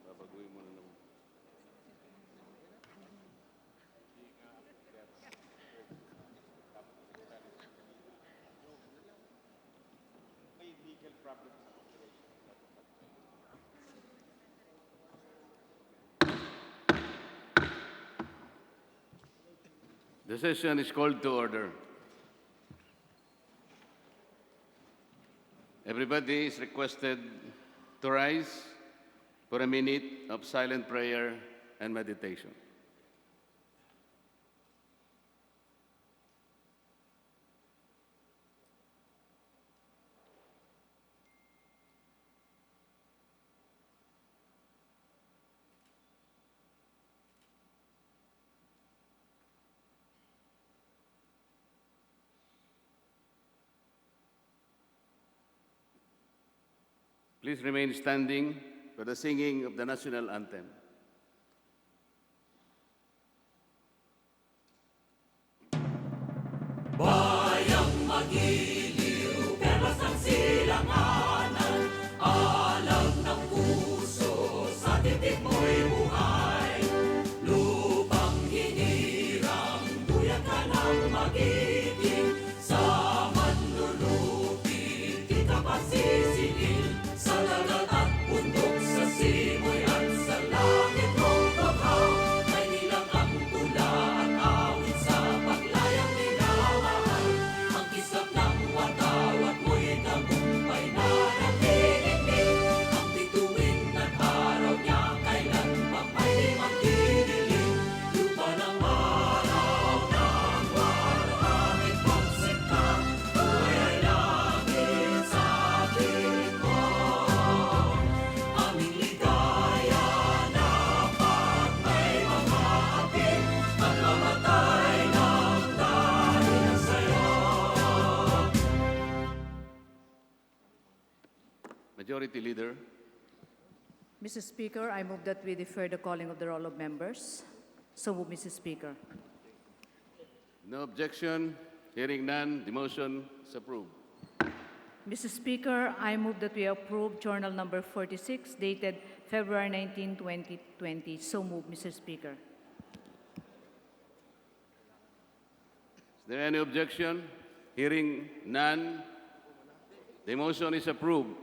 Babaguhin mo na naman. May legal problem. The session is called to order. Everybody is requested to rise for a minute of silent prayer and meditation. Please remain standing for the singing of the national anthem. Bayang magiliw, perlas ng silanganan, alam ng puso, sa titik mo'y buhay. Lupang hinirang, duyan ka ng magiging, sa manlulupit, di ka pasisingil, sa dagat at bundok, sa simoy at sa langit mong baghaw, may nilang ang tula at awit sa paglayang minamahal. Ang kisap ng watawat mo'y tagumpay na nakikinig, ang bituin at araw niya kailan pa may magdidilim. Lupa ng araw ng warangit pagsinta, buhay ay langit sa piling mo. Aming ligaya dapat may mga ating at mamatay ng dahil sa'yo. Majority Leader, Mr. Speaker, I move that we defer the calling of the roll of members. So move, Mr. Speaker. no objection. Hearing none, the motion is approved. Mr. Speaker, I move that we approve Journal Number 46, dated February 19, 2020. So move, Mr. Speaker. Is there any objection? Hearing none, the motion is approved.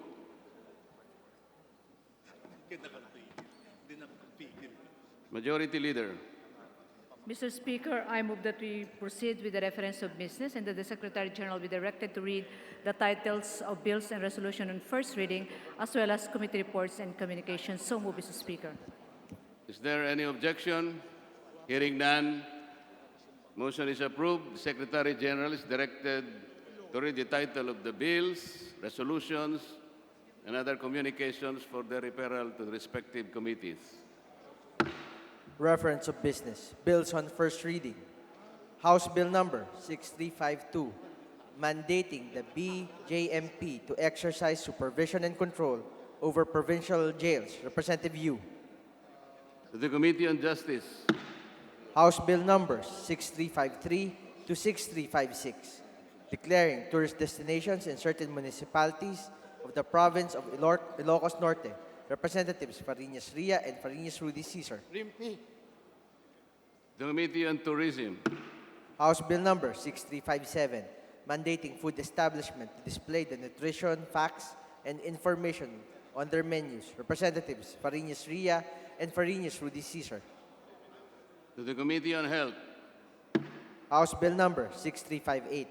Majority Leader, Mr. Speaker, I move that we proceed with the reference of business and that the Secretary General be directed to read the titles of bills and resolution on first reading, as well as committee reports and communications. So move, Mr. Speaker. is there any objection? Hearing none, motion is approved. The Secretary General is directed to read the title of the bills, resolutions, and other communications for their referral to the respective committees. Reference of business. Bills on first reading. House Bill number 6352, mandating the BJMP to exercise supervision and control over provincial jails. Representative Yu. To the Committee on Justice, House Bill numbers 6353 to 6356, declaring tourist destinations in certain municipalities of the province of Ilocos Norte. Representatives Fariñas Ria and Fariñas Rudy Cesar. the Committee on Tourism, House Bill number 6357, mandating food establishment to display the nutrition, facts, and information on their menus. Representatives Fariñas Ria and Fariñas Rudy Cesar. to the Committee on Health, House Bill number 6358,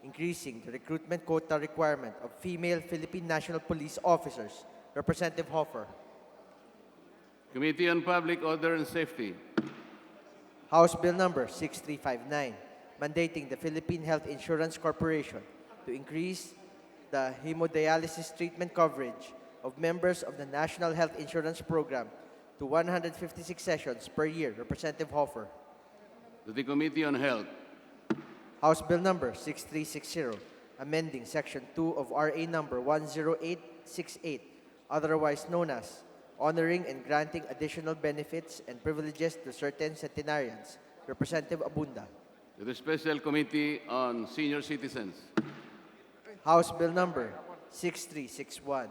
increasing the recruitment quota requirement of female Philippine National Police officers. Representative Hoffer. Committee on Public Order and Safety, House Bill number 6359, mandating the Philippine Health Insurance Corporation to increase the hemodialysis treatment coverage of members of the National Health Insurance Program to 156 sessions per year. Representative Hofer. To the Committee on Health. House Bill number 6360, amending Section 2 of RA number 10868, otherwise known as honoring and granting additional benefits and privileges to certain centenarians. Representative Abunda. To the Special Committee on Senior Citizens. House Bill number 6361,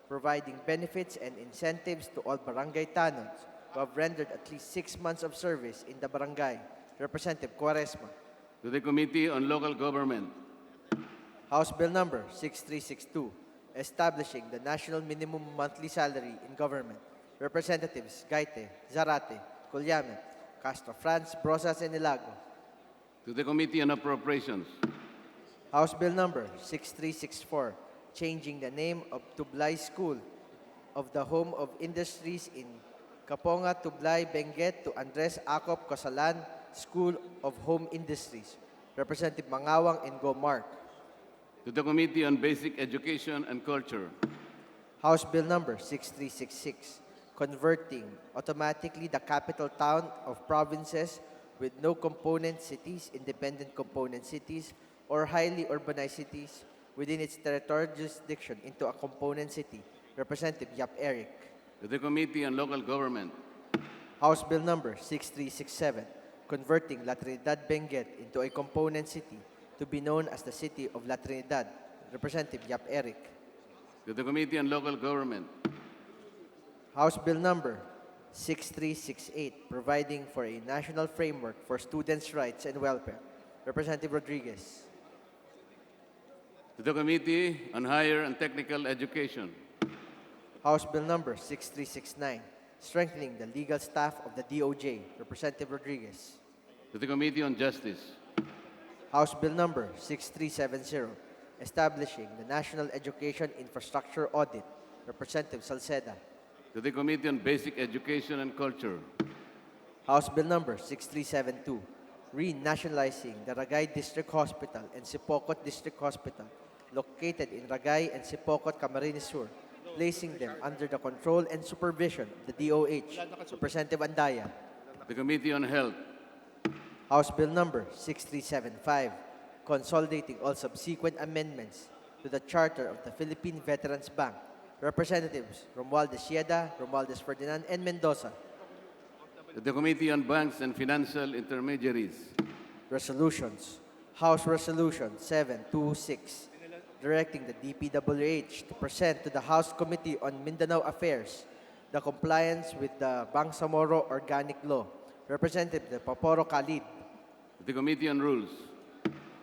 providing benefits and incentives to all barangay tanons who have rendered at least 6 months of service in the barangay. Representative Cuaresma. To the Committee on Local Government. House Bill number 6362, establishing the national minimum monthly salary in government. Representatives Gaite, Zarate, Culiamet, Castro France, Brosas, and Ilago. To the Committee on Appropriations. House Bill number 6364, changing the name of Tublay School of the Home of Industries in Kaponga, Tublay, Benguet to Andres Acop Cosalan School of Home Industries. Representative Mangawang and Go Mark. To the Committee on Basic Education and Culture. House Bill number 6366, converting automatically the capital town of provinces with no component cities, independent component cities, or highly urbanized cities within its territorial jurisdiction into a component city. Representative Yap Eric. To the Committee on Local Government. House Bill number 6367, converting La Trinidad Benguet into a component city to be known as the City of La Trinidad. Representative Yap Eric. To the Committee on Local Government. House Bill number 6368, providing for a national framework for students' rights and welfare. Representative Rodriguez. To the Committee on Higher and Technical Education. House Bill number 6369, strengthening the legal staff of the DOJ. Representative Rodriguez. To the Committee on Justice. House Bill number 6370, establishing the National Education Infrastructure Audit. Representative Salceda. To the Committee on Basic Education and Culture. House Bill number 6372, renationalizing the Ragay District Hospital and Sipocot District Hospital located in Ragay and Sipocot, Camarines Sur, placing them under the control and supervision of the DOH. Representative Andaya. The Committee on Health. House Bill number 6375, consolidating all subsequent amendments to the Charter of the Philippine Veterans Bank. Representatives Romualdez Sieda, Romualdez Ferdinand, and Mendoza. To the Committee on Banks and Financial Intermediaries. Resolutions. House Resolution 726, directing the DPWH to present to the House Committee on Mindanao Affairs the compliance with the Bangsamoro Organic Law. Representative Paporo Khalid. To the Committee on Rules.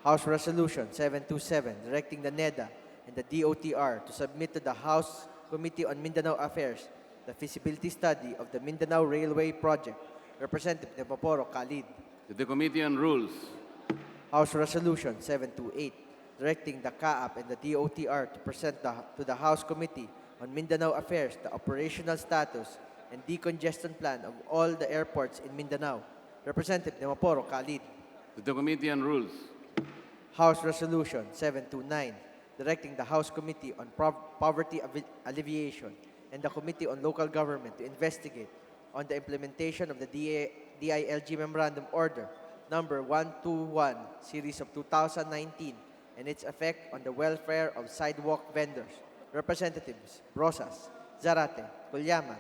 House Resolution 727, directing the NEDA and the DOTR to submit to the House Committee on Mindanao Affairs the feasibility study of the Mindanao Railway Project. Representative Paporo Khalid. To the Committee on Rules. House Resolution 728, directing the CAAP and the DOTR to present to the House Committee on Mindanao Affairs the operational status and decongestion plan of all the airports in Mindanao. Representative Maporo Khalid. To the Committee on Rules. House Resolution 729, directing the House Committee on Poverty Alleviation and the Committee on Local Government to investigate on the implementation of the DILG Memorandum Order number 121, series of 2019, and its effect on the welfare of sidewalk vendors. Representatives Brosas, Zarate, Culiama,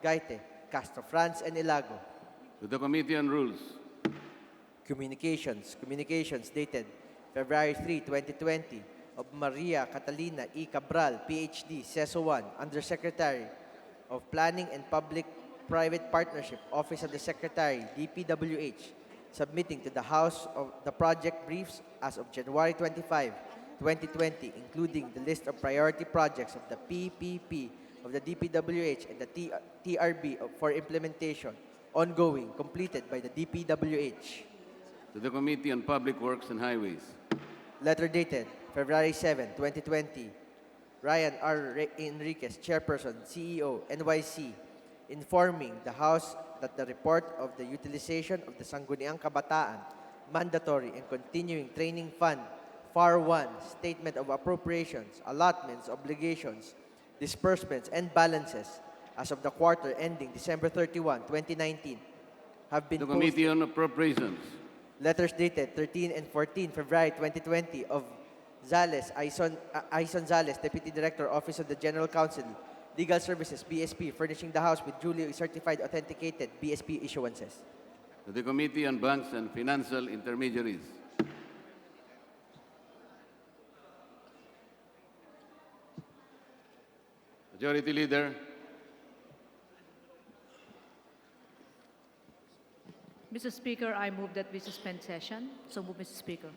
Gaite, Castro France, and Ilago. To the Committee on Rules. Communications dated February 3, 2020 of Maria Catalina E. Cabral, PhD, CESO 1, Undersecretary of Planning and Public-Private Partnership, Office of the Secretary, DPWH, submitting to the House of the project briefs as of January 25, 2020, including the list of priority projects of the PPP of the DPWH and the TRB for implementation, ongoing, completed by the DPWH. To the Committee on Public Works and Highways. Letter dated February 7, 2020, Ryan R. Enriquez, Chairperson, CEO, NYC, informing the House that the report of the utilization of the Sangguniang Kabataan Mandatory and Continuing Training Fund, FAR 1, Statement of Appropriations, Allotments, Obligations, disbursements, and balances as of the quarter ending December 31, 2019 have been The posted. Committee on Appropriations. Letters dated 13 and 14 February 2020 of Aison Zales, Deputy Director, Office of the General Counsel, Legal Services, BSP, furnishing the House with duly certified authenticated BSP issuances. To the Committee on Banks and Financial Intermediaries. Majority Leader. Mr. Speaker, I move that we suspend session. So move, Mr. Speaker.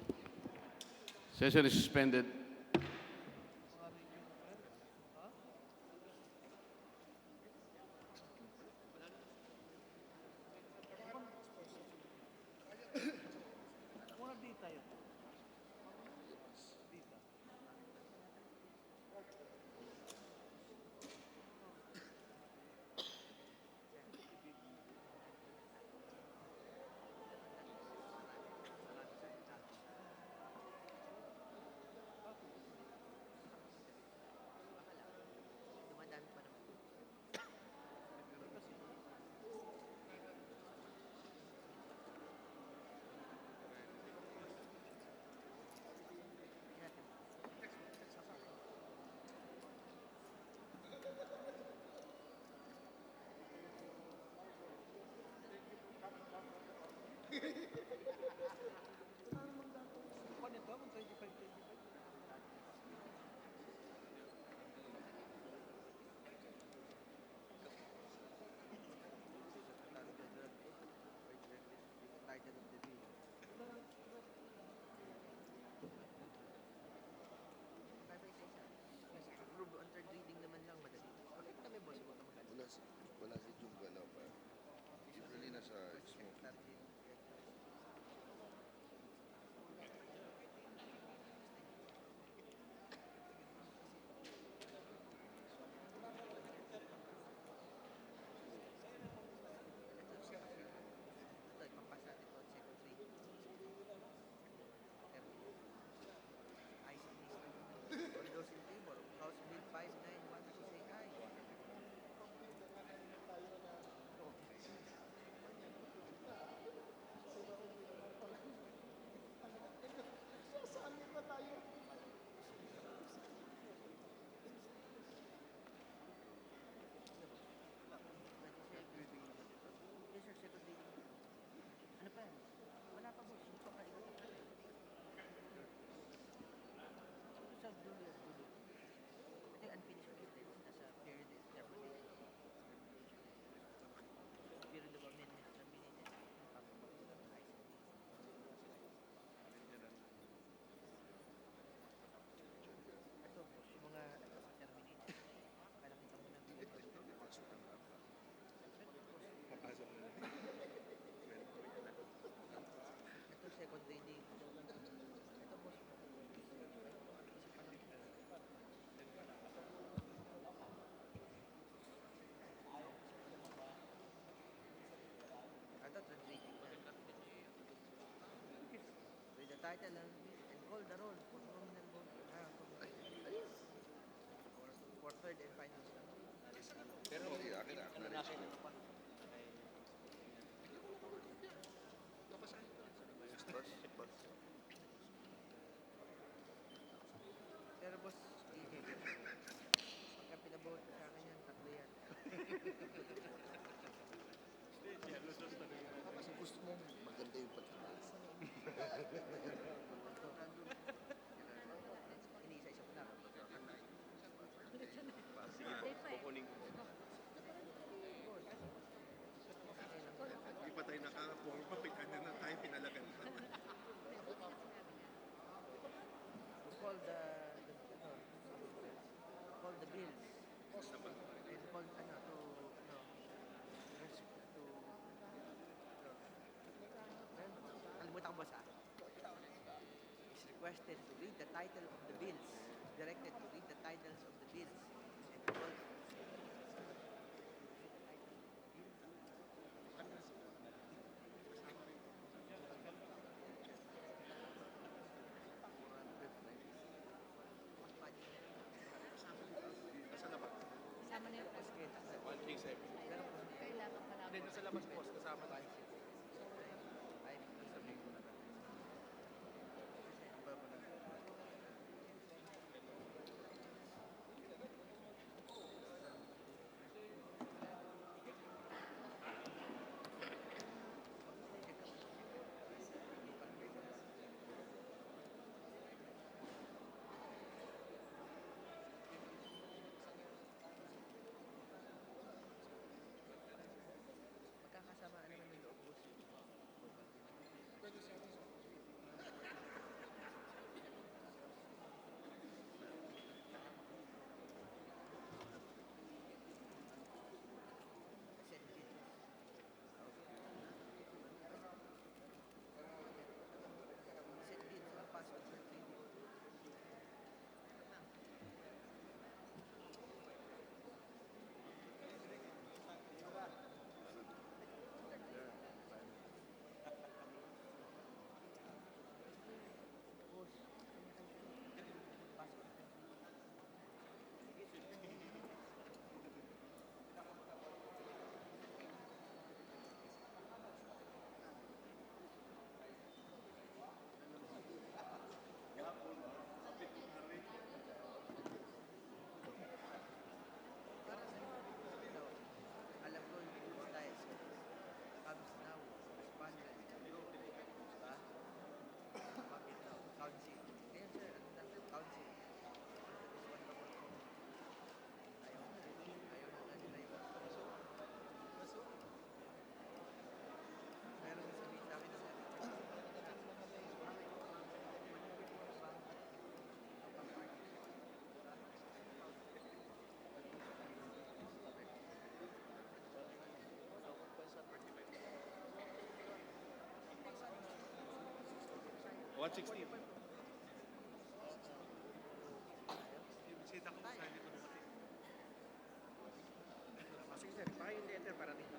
Session is suspended. Wala si Jung galaw pa. Usually nasa smoke. Read the title and call the roll for nominal vote. For third and final step. Hindi, akin na rin. Pero boss, pagka pinabuhat sa akin yan, tatlo yan. Kasi gusto mo maganda yung pagkakalas. Inisa-isa ko lang. Hindi pa tayo nakakapuha. Papitan na tayo, pinalagan na. Call the bills. And call kalimutan ko boss It's requested to read the title of the bills. Directed to read the titles of the bills. And to call 160. Sige sir, yung letter para dito.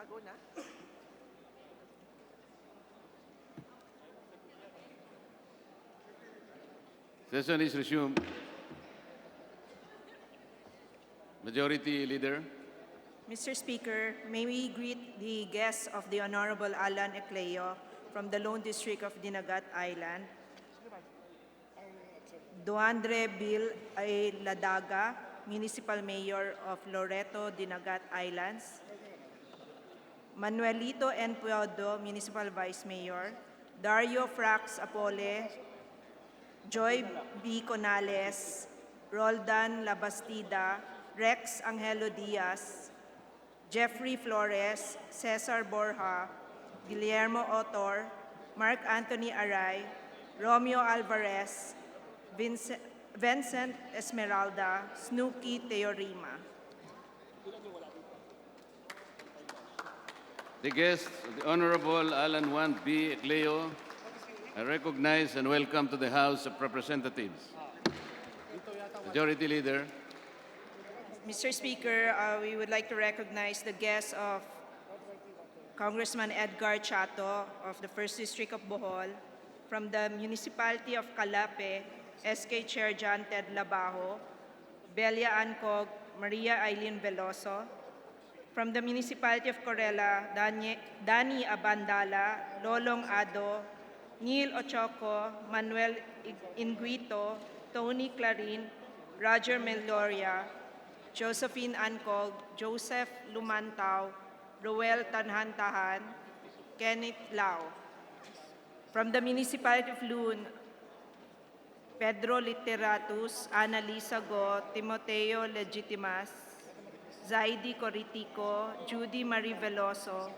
Bago na? Session is resumed. Majority Leader. Mr. Speaker, may we greet the guests of the Honorable Alan Ecleo from the Lone District of Dinagat Island, Duandre Bill A. Ladaga, Municipal Mayor of Loreto, Dinagat Islands, Manuelito N. Puedo, Municipal Vice Mayor, Dario Frax Apole, Joy B. Conales, Roldan Labastida, Rex Angelo Diaz, Jeffrey Flores, Cesar Borja, Guillermo Otor, Mark Anthony Aray, Romeo Alvarez, Vincent Esmeralda, Snooki Teorima. The guests of the Honorable Alan Juan B. Ecleo are recognized and welcome to the House of Representatives. Majority Leader. Mr. Speaker, we would like to recognize the guests of Congressman Edgar Chato of the 1st District of Bohol, from the Municipality of Calape, SK Chair John Ted Labajo, Belia Ancog, Maria Eileen Veloso, from the Municipality of Corella, Dani Abandala, Lolong Ado, Neil Ochoco, Manuel Inguito, Tony Clarin, Roger Meloria, Josephine Ancog, Joseph Lumantao, Roel Tanhantahan, Kenneth Lau. From the Municipality of Loon, Pedro Literatus, Annalisa Go, Timoteo Legitimas, Zaidi Coritico, Judy Marie Veloso,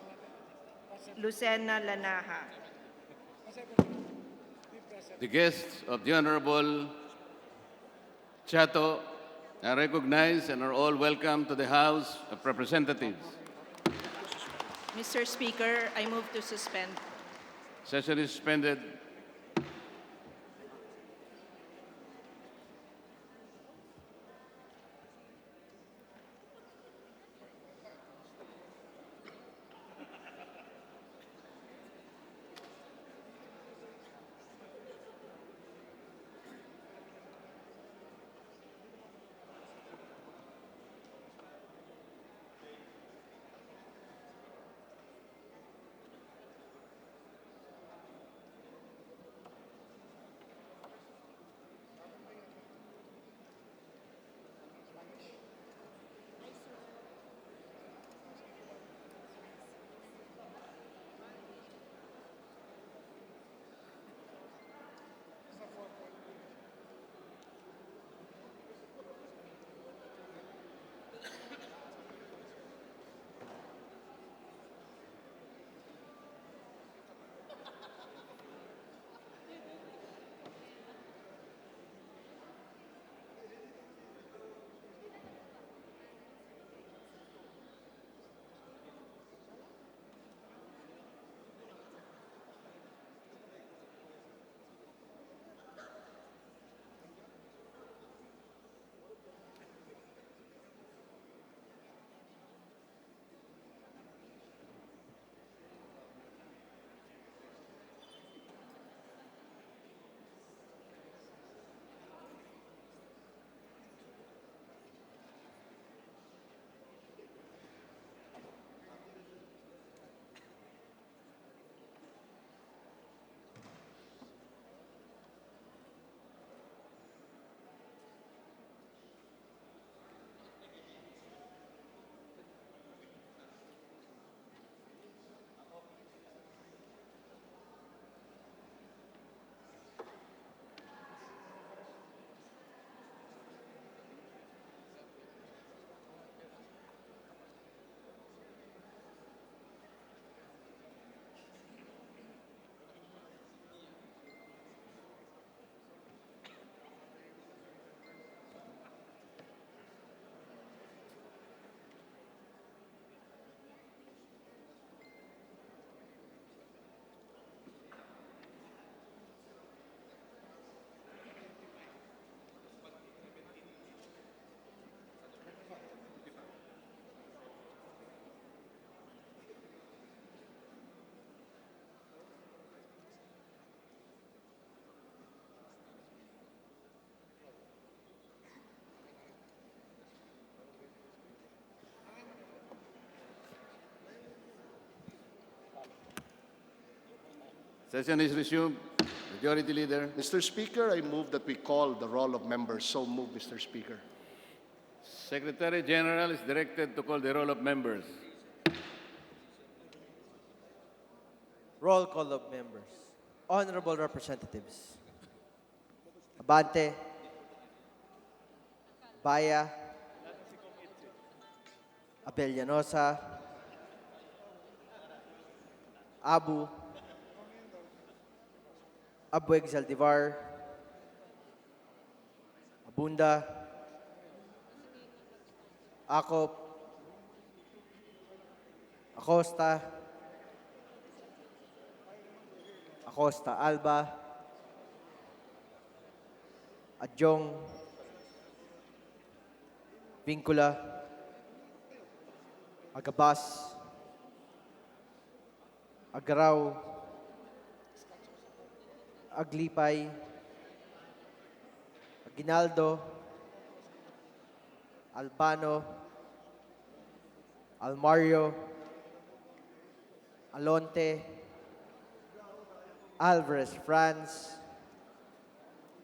Lucena Lanaha. The guests of the Honorable Chato are recognized and are all welcome to the House of Representatives. Mr. Speaker, I move to suspend. Session is suspended. Session is resumed. Majority Leader. Mr. Speaker, I move that we call the roll of members. So move, Mr. Speaker. Secretary General is directed to call the roll of members. Roll call of members. Honorable Representatives. Abante. Baya. Abellanosa. Abu. Abueg Zaldivar. Abunda. Acop. Acosta. Acosta Alba. Adjong. Vincula. Agabas. Agrao. Aglipay. Aguinaldo. Albano. Almario. Alonte. Alvarez Franz.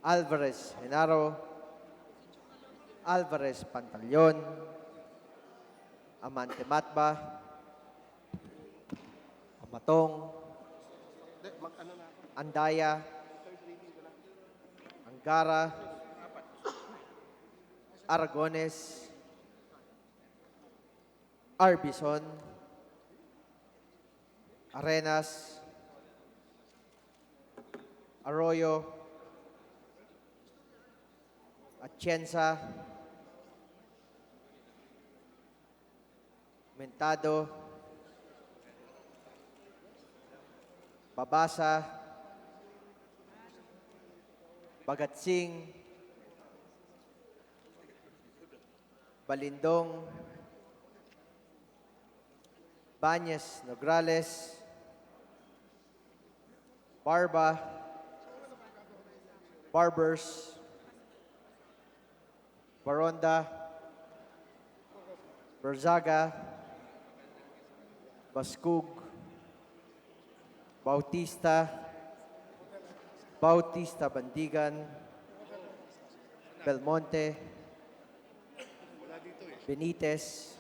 Alvarez Genaro. Alvarez Pantaleon. Amante Matba. Amatong. Andaya. Angara. Aragones. Arbison. Arenas. Arroyo. Atienza. Mentado. Babasa. Bagatsing. Balindong. Bañez Nograles. Barba. Barbers. Baronda. Berzaga. Baskug. Bautista. Bautista Bandigan. Belmonte. Benitez.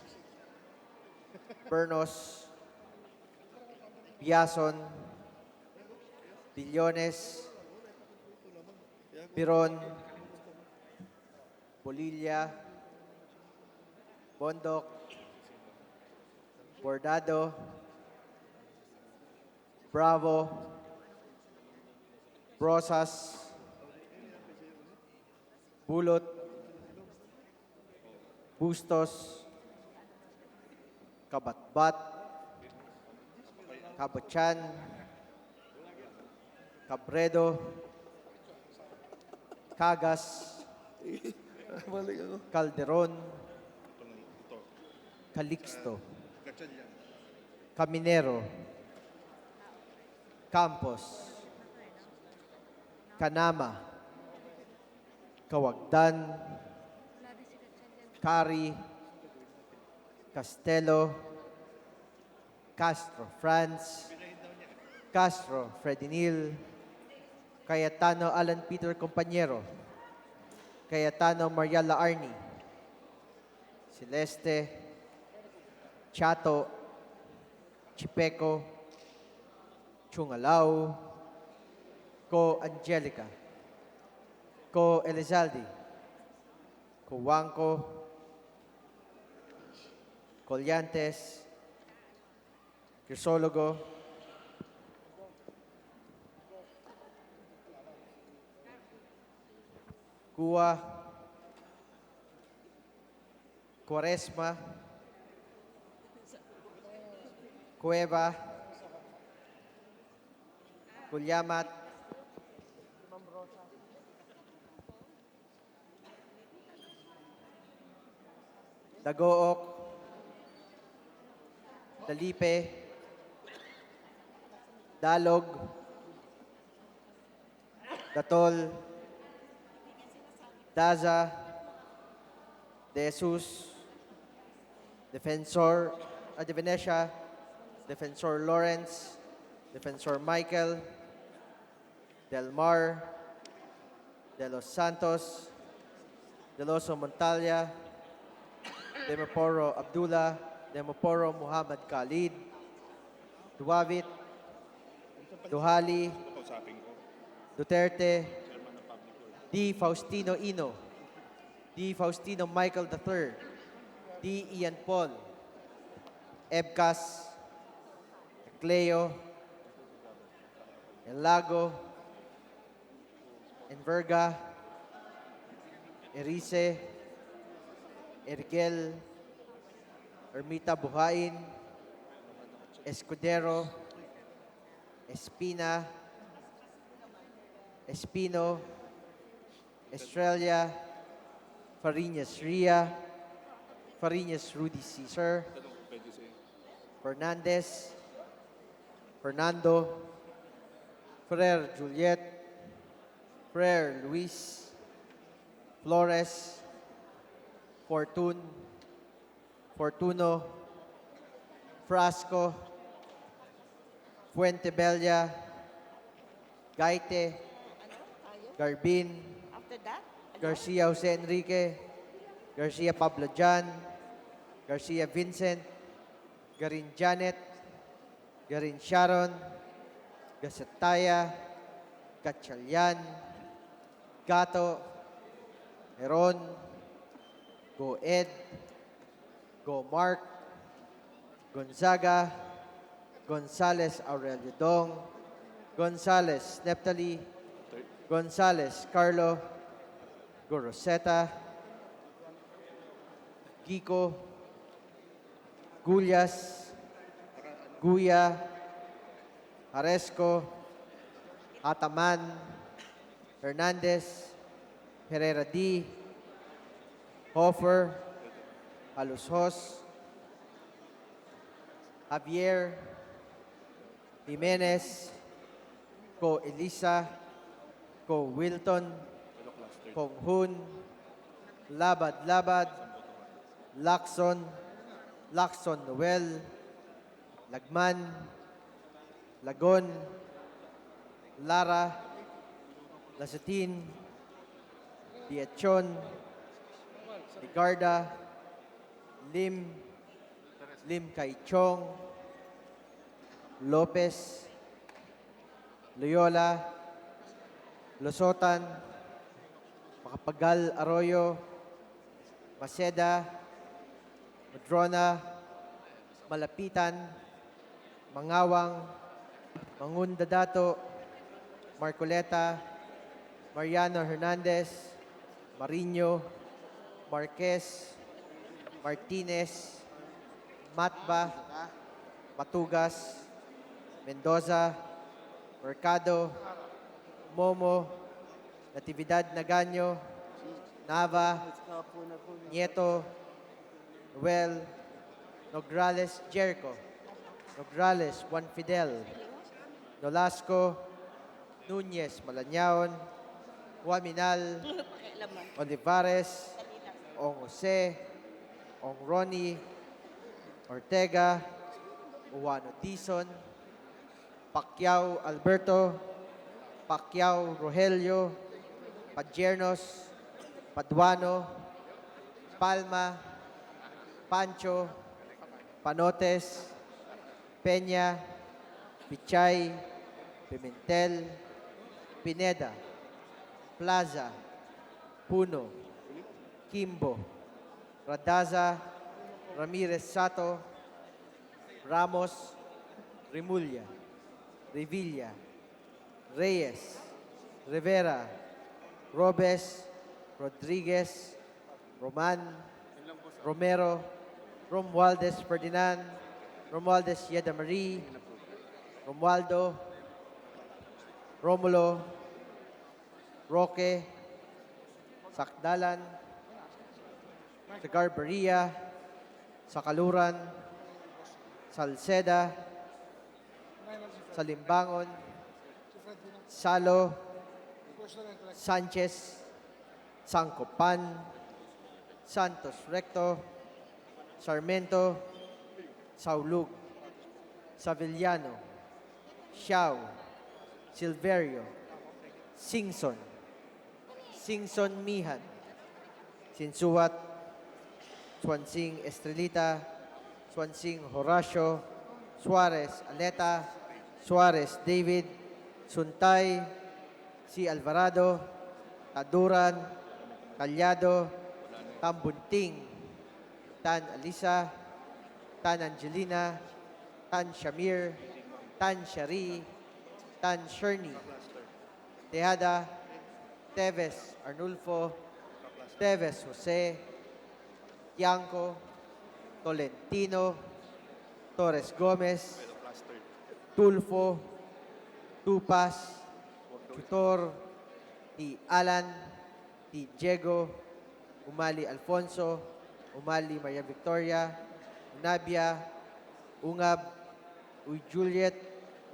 Bernos. Biason. Billones. Piron. Bolilla. Bondok. Bordado. Bravo. Brosas. Bulot. Bustos. Kabatbat. Kabachan. Cabredo. Cagas. Calderon. Calixto. Caminero. Campos. Kanama. Kawagdan. Kari. Castelo. Castro Franz. Castro Fredinil. Cayetano Alan Peter Compañero. Cayetano Mariala Arni. Celeste. Chato. Chipeco. Chungalao. Co Angelica. Co Elizalde. Co Wanco. Collantes. Crisologo. Cua. Quaresma. Cueva. Culyamat. Dagook. Dalipe. Dalog. Datol. Daza. De Jesus. Defensor. De Venecia. Defensor Lawrence. Defensor Michael. Del Mar, De Los Santos, Deloso Montalia, Demoporo Abdullah, Demoporo Muhammad Khalid, Duavit, Duhali, Duterte, D. Faustino Ino, D. Faustino Michael III, D. Ian Paul, Ebcas, Cleo, Elago, Enverga, Erice, Ergel, Ermita Buhain, Escudero, Espina, Espino, Estrella, Fariñas Ria, Fariñas Rudy Cesar, Fernandez, Fernando, Ferrer Juliet, Ferrer Luis, Flores, Fortun, Fortuno, Frasco, Fuentebella, Gaite, Garbin, Garcia Jose Enrique, Garcia Pablo Jan, Garcia Vincent, Garin Janet, Garin Sharon, Gasataya, Gatchalian, Gato, Heron, Go Ed, Go Mark, Gonzaga, Gonzales Aurelio Dong, Gonzales Neptali, Gonzales Carlo, Go Rosetta, Kiko, Gullas, Guya, Aresco, Ataman, Hernandez, Herrera D, Hofer, Alushos, Javier, Jimenez, Ko Elisa, Ko Wilton, Kong Hun, Labad Labad, Lacson, Lacson Noel, Lagman, Lagon, Lara, Lasatin, Diachon, Ligarda, Lim, Lim Kai Chong, Lopez, Loyola, Losotan, Makapagal Arroyo, Maceda, Madrona, Malapitan, Mangawang, Mangunda Dato, Marcoleta, Mariano Hernandez, Marino, Marquez, Martinez, Matba, Matugas, Mendoza, Mercado, Momo, Natividad Nagaño, Nava, Nieto, Noel, Nograles Jericho, Nograles Juan Fidel, Nolasco, Nunez Malañaon, Huaminal, Olivares, Ong Jose, Ong Ronnie, Ortega, Uwano Dizon, Pacquiao Alberto, Pacquiao Rogelio, Padiernos, Paduano, Palma, Pancho, Panotes, Peña, Pichay, Pimentel, Pineda, Plaza, Puno, Kimbo, Radaza, Ramirez Sato, Ramos, Remulla, Revilla, Reyes, Rivera, Robes, Rodriguez, Roman, Romero, Romualdez Ferdinand, Romualdez Yeda Marie, Romualdo, Romulo, Roque, Sakdalan, Sagarbaria, Sakaluran, Salceda, Salimbangon, Salo, Sanchez, Sancopan, Santos Recto, Sarmento, Saulug, Savillano, Xiao, Silverio, Singson, Singson Mihan, Sinsuat, Swansing Estrelita, Swansing Horacio, Suarez Aleta, Suarez David, Suntay, C. Alvarado, Taduran, Calyado, Tambunting, Tan Alisa, Tan Angelina, Tan Shamir, Tan Shari, Tan Sherny, Tejada, Teves Arnulfo, Teves Jose, Tiangco, Tolentino, Torres Gomez, Tulfo, Tupas, Tutor, T. Alan, T. Diego, Umali Alfonso, Umali Maria Victoria, Unabia, Ungab, Uy Juliet,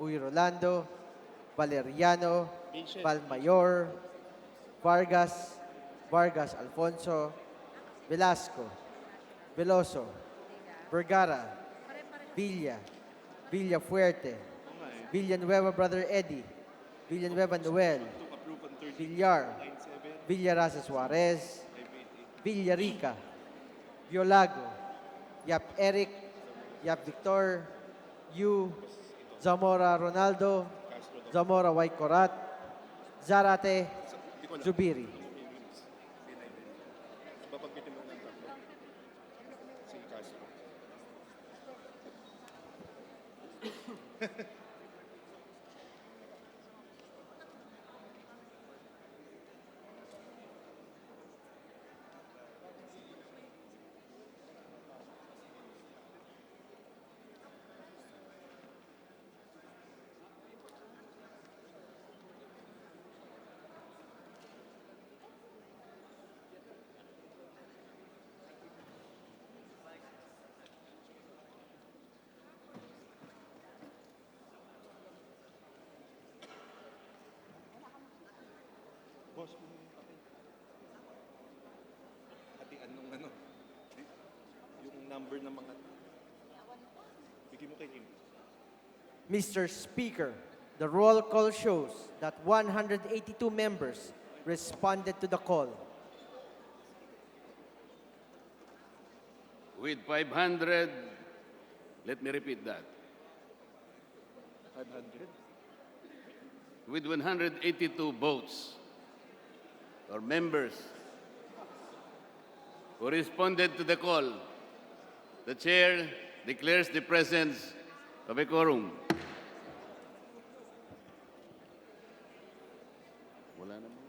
Uy Rolando, Valeriano, Valmayor, Vargas, Vargas Alfonso, Velasco, Veloso, Vergara, Villa, Villafuerte, Villanueva Brother Eddie, Villanueva Noel, Villar, Villaraza Suarez, Villarica, Violago, Yap Eric, Yap Victor, Yu, Zamora Ronaldo, Zamora Waikorat, Zarate, Zubiri. Hatian nung ano, yung number ng mga... Bigyan mo kay Kim. Mr. Speaker, the roll call shows that 182 members responded to the call. With 500, let me repeat that. 500? With 182 votes or members who responded to the call, the chair declares the presence of a quorum. Wala naman.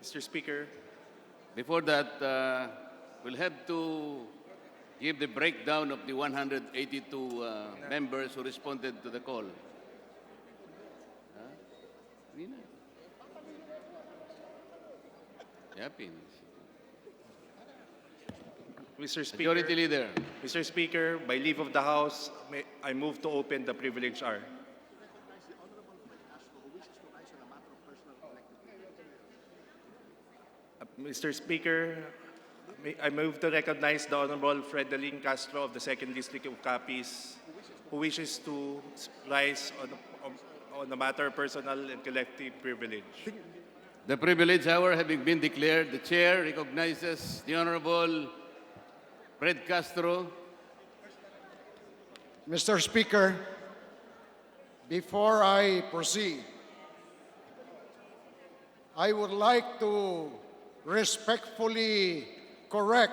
Mr. Speaker, Before that, we'll have to give the breakdown of the 182 members who responded to the call. Hindi na. Yapin. Mr. Speaker, Majority Leader. Mr. Speaker, by leave of the House, I move to open the privilege hour. Mr. Speaker, I move to recognize the Honorable Fredeline Castro of the 2nd District of Capiz, who wishes to rise on a matter of personal and collective privilege. The privilege hour having been declared, the chair recognizes the Honorable Fred Castro. Mr. Speaker, before I proceed, I would like to respectfully correct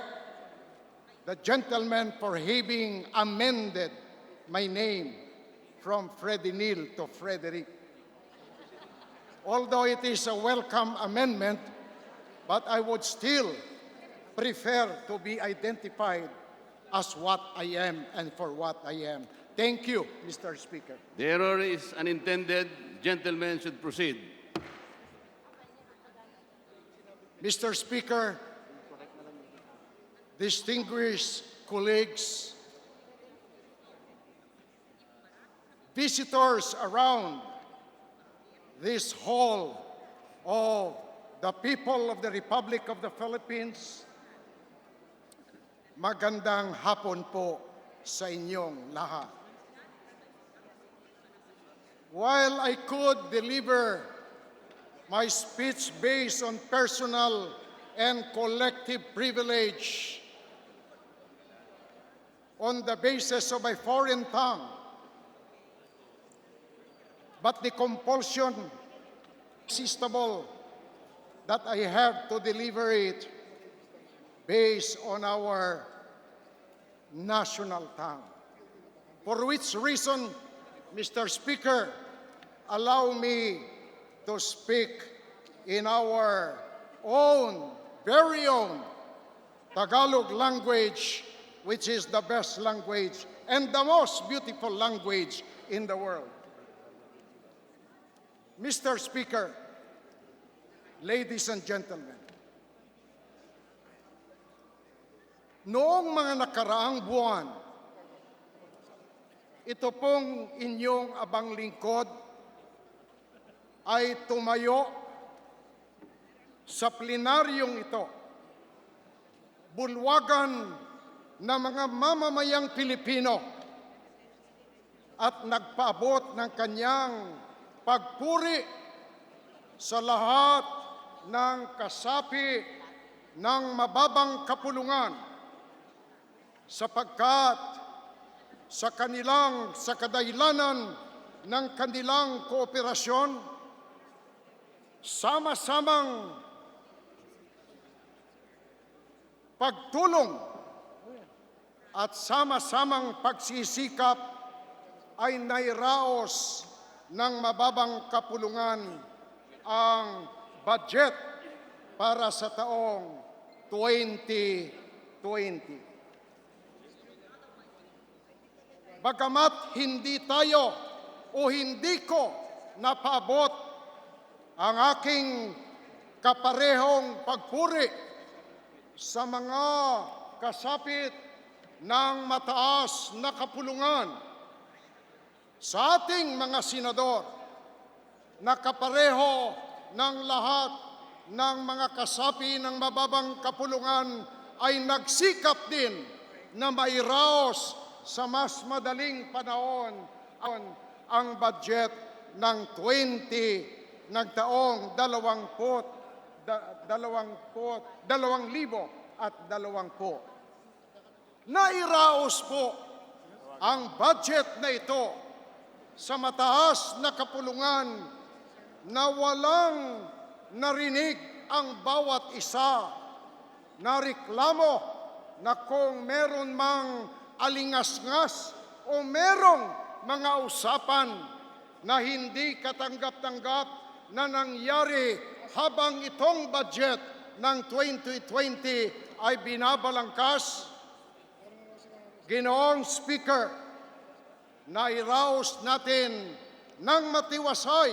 the gentleman for having amended my name from Freddie Neal to Frederick. Although it is a welcome amendment, but I would still prefer to be identified as what I am and for what I am. Thank you, Mr. Speaker. The error is unintended. Gentlemen should proceed. Mr. Speaker, distinguished colleagues, visitors around this hall of the people of the Republic of the Philippines, magandang hapon po sa inyong lahat. while I could deliver my speech based on personal and collective privilege on the basis of a foreign tongue, but the compulsion irresistible that I have to deliver it based on our national tongue. For which reason, Mr. Speaker, allow me to speak in our own, very own Tagalog language, which is the best language and the most beautiful language in the world. Mr. Speaker, ladies and gentlemen, noong mga nakaraang buwan, ito pong inyong abang lingkod ay tumayo sa plenaryong ito, bulwagan na mga mamamayang Pilipino at nagpaabot ng kanyang pagpuri sa lahat ng kasapi ng mababang kapulungan sapagkat sa kadailanan ng kanilang kooperasyon, sama-samang pagtulong at sama-samang pagsisikap ay nairaos ng mababang kapulungan ang budget para sa taong 2020. Bagamat hindi tayo o hindi ko napaabot ang aking kaparehong pagpuri sa mga kasapit ng mataas na kapulungan, sa ating mga senador na kapareho ng lahat ng mga kasapi ng mababang kapulungan ay nagsikap din na mairaos sa mas madaling panahon ang budget ng 2020. Nairaos po ang budget na ito sa mataas na kapulungan na walang narinig ang bawat isa na reklamo na kung meron mang alingas-ngas o merong mga usapan na hindi katanggap-tanggap na nangyari habang itong budget ng 2020 ay binabalangkas. Ginoong Speaker, nairaos natin ng matiwasay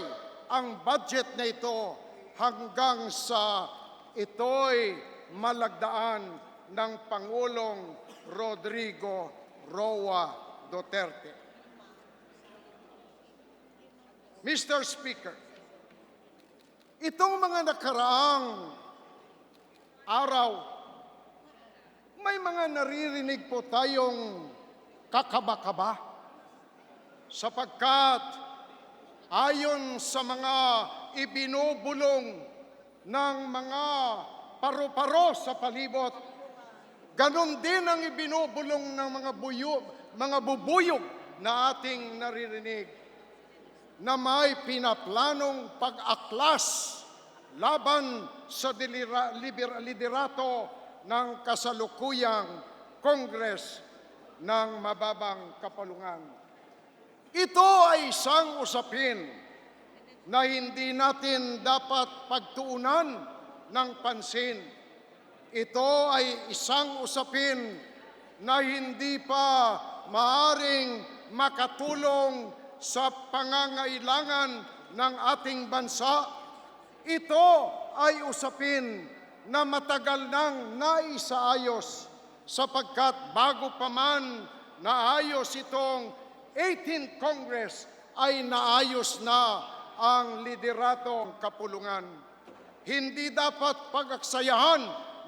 ang budget na ito hanggang sa ito'y malagdaan ng Pangulong Rodrigo Roa Duterte. Mr. Speaker, itong mga nakaraang araw, may mga naririnig po tayong kakaba-kaba sapagkat ayon sa mga ibinubulong ng mga paru-paro sa palibot, ganon din ang ibinubulong ng mga bubuyog na ating naririnig na may pinaplanong pag-aklas laban sa liderato ng kasalukuyang Kongres ng Mababang Kapulungan. Ito ay isang usapin na hindi natin dapat pagtuunan ng pansin. Ito ay isang usapin na hindi pa maaring makatulong sa pangangailangan ng ating bansa. Ito ay usapin na matagal nang naisaayos sapagkat bago pa man naayos itong 18th Congress ay naayos na ang liderato ng kapulungan. Hindi dapat pagaksayahan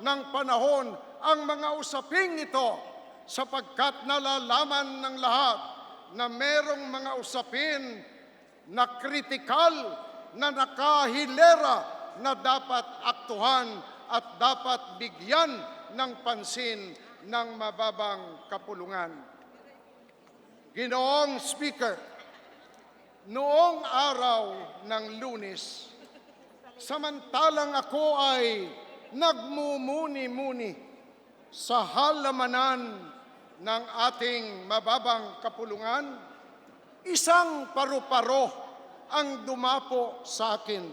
ng panahon ang mga usaping ito sapagkat nalalaman ng lahat na merong mga usapin na kritikal, na nakahilera na dapat aktuhan at dapat bigyan ng pansin ng mababang kapulungan. Ginoong Speaker, noong araw ng Lunes, samantalang ako ay nagmumuni-muni sa halamanan ng ating mababang kapulungan, isang paru-paro ang dumapo sa akin.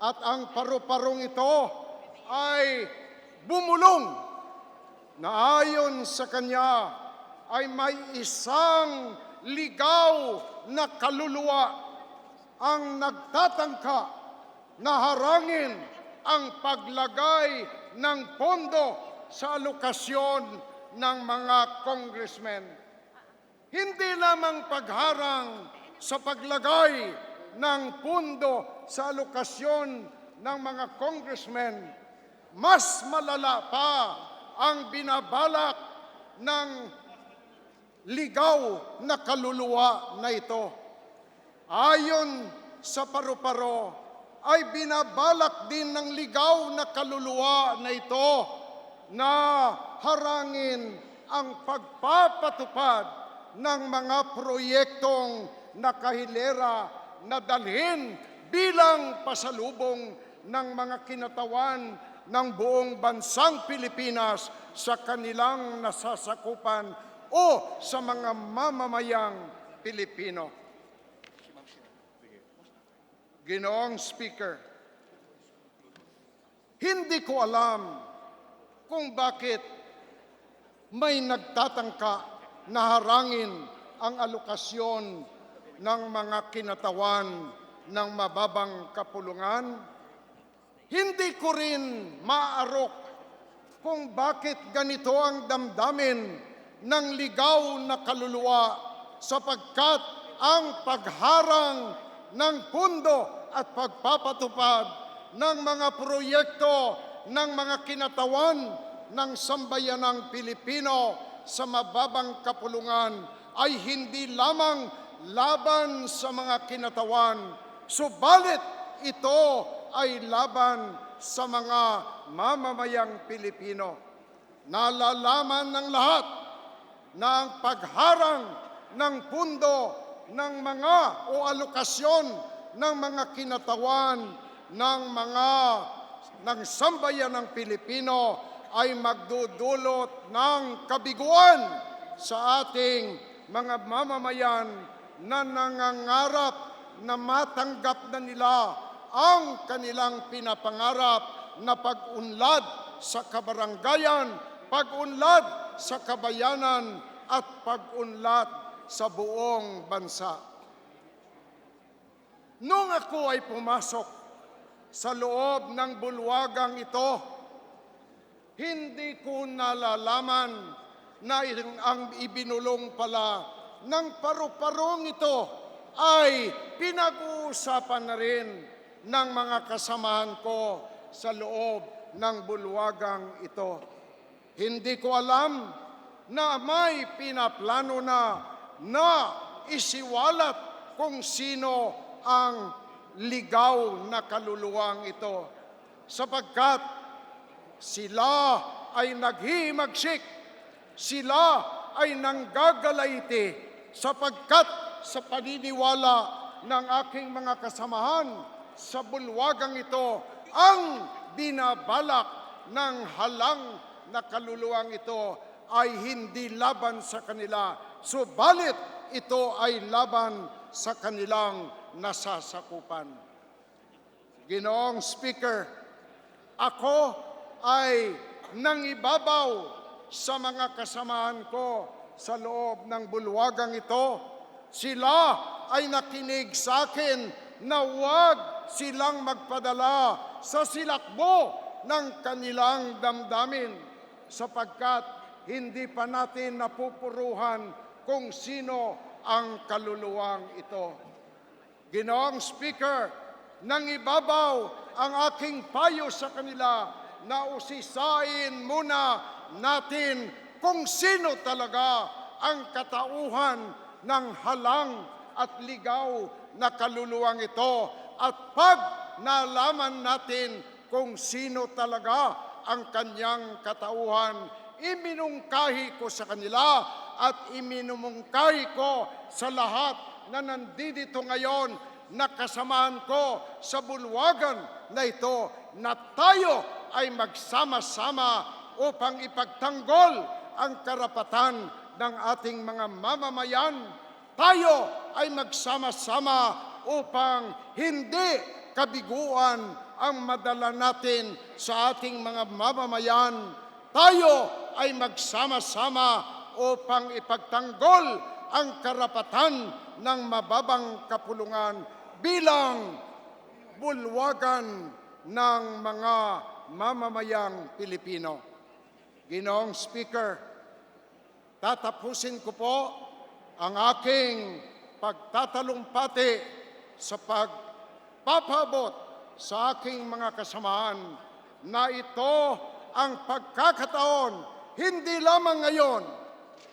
At ang paru-parong ito ay bumulong na ayon sa kanya ay may isang ligaw na kaluluwa ang nagtatangka na harangin ang paglagay ng pondo sa alokasyon ng mga congressmen. Hindi lamang pagharang sa paglagay ng pondo sa alokasyon ng mga congressmen, mas malala pa ang binabalak ng ligaw na kaluluwa na ito. Ayon sa paru-paro, ay binabalak din ng ligaw na kaluluwa na ito na harangin ang pagpapatupad ng mga proyektong nakahilera na dalhin bilang pasalubong ng mga kinatawan ng buong bansang Pilipinas sa kanilang nasasakupan o sa mga mamamayang Pilipino. Ginoong Speaker, hindi ko alam kung bakit may nagtatangka na harangin ang alokasyon ng mga kinatawan ng mababang kapulungan. Hindi ko rin maarok kung bakit ganito ang damdamin ng ligaw na kaluluwa sapagkat ang pagharang ng pundo at pagpapatupad ng mga proyekto ng mga kinatawan ng sambayanang Pilipino sa mababang kapulungan ay hindi lamang laban sa mga kinatawan, subalit ito ay laban sa mga mamamayang Pilipino. Nalalaman ng lahat na ang pagharang ng pundo ng mga o alokasyon ng mga kinatawan ng sambayan ng Pilipino ay magdudulot ng kabiguan sa ating mga mamamayan na nangangarap na matanggap na nila ang kanilang pinapangarap na pag-unlad sa kabaranggayan, pag-unlad sa kabayanan at pag-unlad sa buong bansa. Nung ako ay pumasok sa loob ng bulwagang ito, hindi ko nalalaman na ang ibinulong pala ng paru-parong ito ay pinag-uusapan na rin ng mga kasamahan ko sa loob ng bulwagang ito. Hindi ko alam na may pinaplano na isiwalat kung sino ang ligaw na kaluluwang ito, sapagkat sila ay naghihimagsik, sila ay nanggagalaiti, sapagkat sa paniniwala ng aking mga kasamahan sa bulwagang ito, ang binabalak ng halang na kaluluwang ito ay hindi laban sa kanila, subalit ito ay laban sa kanilang nasasakupan. Ginoong Speaker, ako ay nangibabaw sa mga kasamahan ko sa loob ng bulwagang ito. Sila ay nakinig sa akin na huwag silang magpadala sa silakbo ng kanilang damdamin sapagkat hindi pa natin napupuruhan kung sino ang kaluluwang ito. Ginoong Speaker, nangibabaw ang aking payo sa kanila na usisain muna natin kung sino talaga ang katauhan ng halang at ligaw na kaluluwang ito. At pag nalaman natin kung sino talaga ang kanyang katauhan, iminungkahi ko sa kanila at iminumungkahi ko sa lahat na nandito ngayon na kasamahan ko sa bulwagan na ito na tayo ay magsama-sama upang ipagtanggol ang karapatan ng ating mga mamamayan. Tayo ay magsama-sama upang hindi kabiguan ang madala natin sa ating mga mamamayan. Tayo ay magsama-sama upang ipagtanggol ang karapatan ng mababang kapulungan bilang bulwagan ng mga mamamayang Pilipino. Ginoong Speaker, tatapusin ko po ang aking pagtatalumpati sa pagpapabot sa aking mga kasamahan na ito ang pagkakataon hindi lamang ngayon,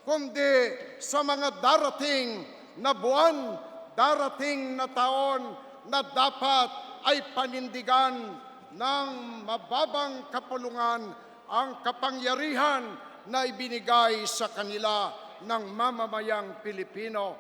kundi sa mga darating na buwan, darating na taon na dapat ay panindigan ng mababang kapulungan ang kapangyarihan na ibinigay sa kanila ng mamamayang Pilipino.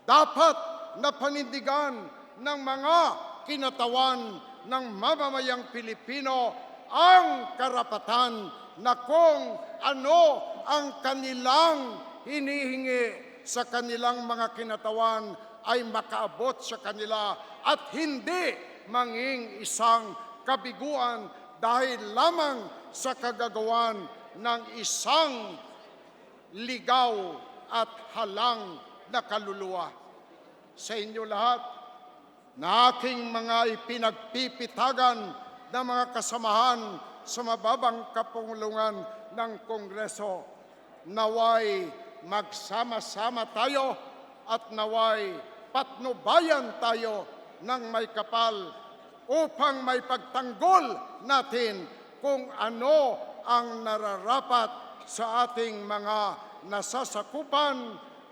Dapat na panindigan ng mga kinatawan ng mamamayang Pilipino ang karapatan na kung ano ang kanilang hinihingi sa kanilang mga kinatawan ay makaabot sa kanila at hindi manging isang kabiguan dahil lamang sa kagagawan ng isang ligaw at halang na kaluluwa. Sa inyo lahat, na aking mga ipinagpipitagan ng mga kasamahan sa mababang kapulungan ng Kongreso, naway magsama-sama tayo at naway patnubayan tayo ng may kapal upang may pagtanggol natin kung ano ang nararapat sa ating mga nasasakupan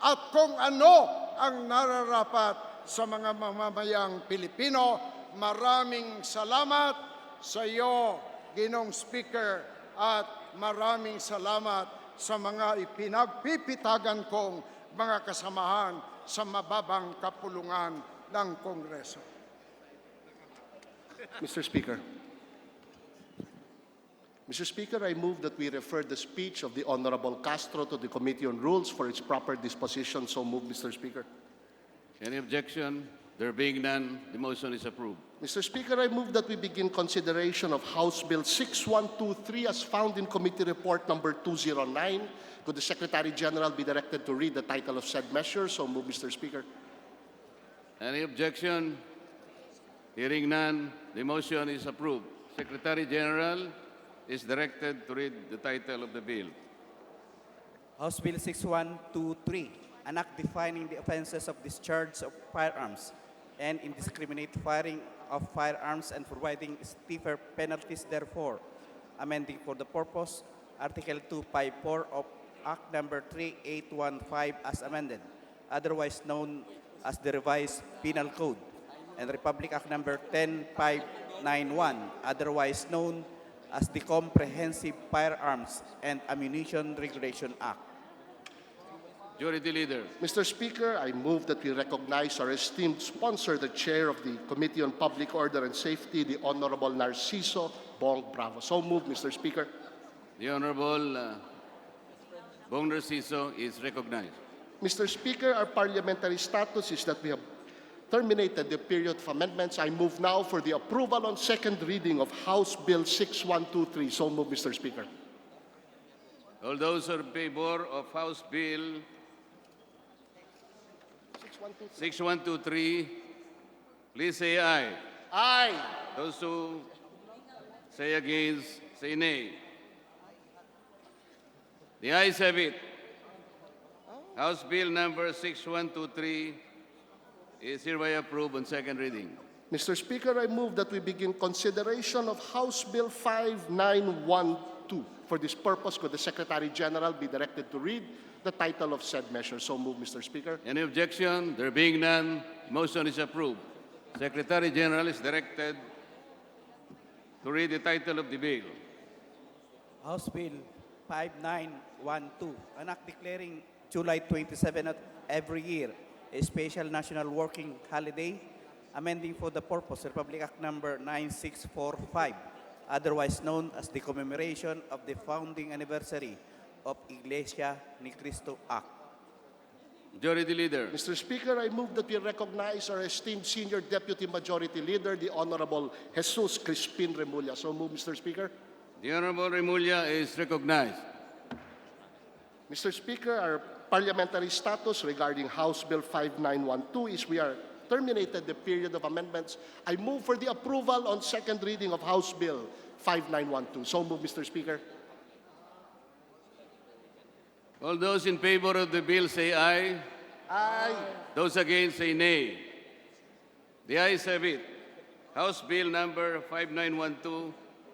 at kung ano ang nararapat sa mga mamamayang Pilipino. Maraming salamat sa iyo, Ginoong Speaker, at maraming salamat sa mga ipinagpipitagan kong mga kasamahan sa mababang kapulungan ng Kongreso. Mr. Speaker. Mr. Speaker, I move that we refer the speech of the Honorable Castro to the Committee on Rules for its proper disposition. So move, Mr. Speaker. Any objection? There being none, the motion is approved. Mr. Speaker, I move that we begin consideration of House Bill 6123 as found in Committee Report number 209. Could the Secretary General be directed to read the title of said measure? So move, Mr. Speaker. Any objection? Hearing none, the motion is approved. Secretary General is directed to read the title of the bill. House Bill 6123, an act defining the offenses of discharge of firearms and indiscriminate firing of firearms and providing stiffer penalties therefore, amending for the purpose Article 254 of Act Number 3815 as amended, otherwise known as the Revised Penal Code, and Republic Act Number 10591, otherwise known as the Comprehensive Firearms and Ammunition Regulation Act. Majority Leader. Mr. Speaker, I move that we recognize our esteemed sponsor, the Chair of the Committee on Public Order and Safety, the Honorable Narciso Bong Bravo. So move, Mr. Speaker. The Honorable Bong Narciso is recognized. Mr. Speaker, our parliamentary status is that we have terminated the period of amendments. I move now for the approval on second reading of House Bill 6123. So move, Mr. Speaker. All those who are in favor of House Bill 6123, please say aye. Aye. Those who say against, say nay. The ayes have it. House Bill number 6123 is hereby approved on second reading. Mr. Speaker, I move that we begin consideration of House Bill 5912. For this purpose, could the Secretary General be directed to read the title of said measure? So move, Mr. Speaker. Any objection? There being none, Motion is approved. Secretary General is directed to read the title of the bill. House Bill 5912, an act declaring July 27 of every year a special national working holiday, amending for the purpose Republic Act number 9645, otherwise known as the commemoration of the founding anniversary of Iglesia ni Cristo Act. Majority Leader. Mr. Speaker, I move that we recognize our esteemed Senior Deputy Majority Leader, the Honorable Jesus Crispin Remulla. So move, Mr. Speaker. The Honorable Remulla is recognized. Mr. Speaker, our parliamentary status regarding House Bill 5912 is we are terminated the period of amendments. I move for the approval on second reading of House Bill 5912. So move, Mr. Speaker. All those in favor of the bill say aye. Aye. Those against say nay. The ayes have it. House Bill number 5912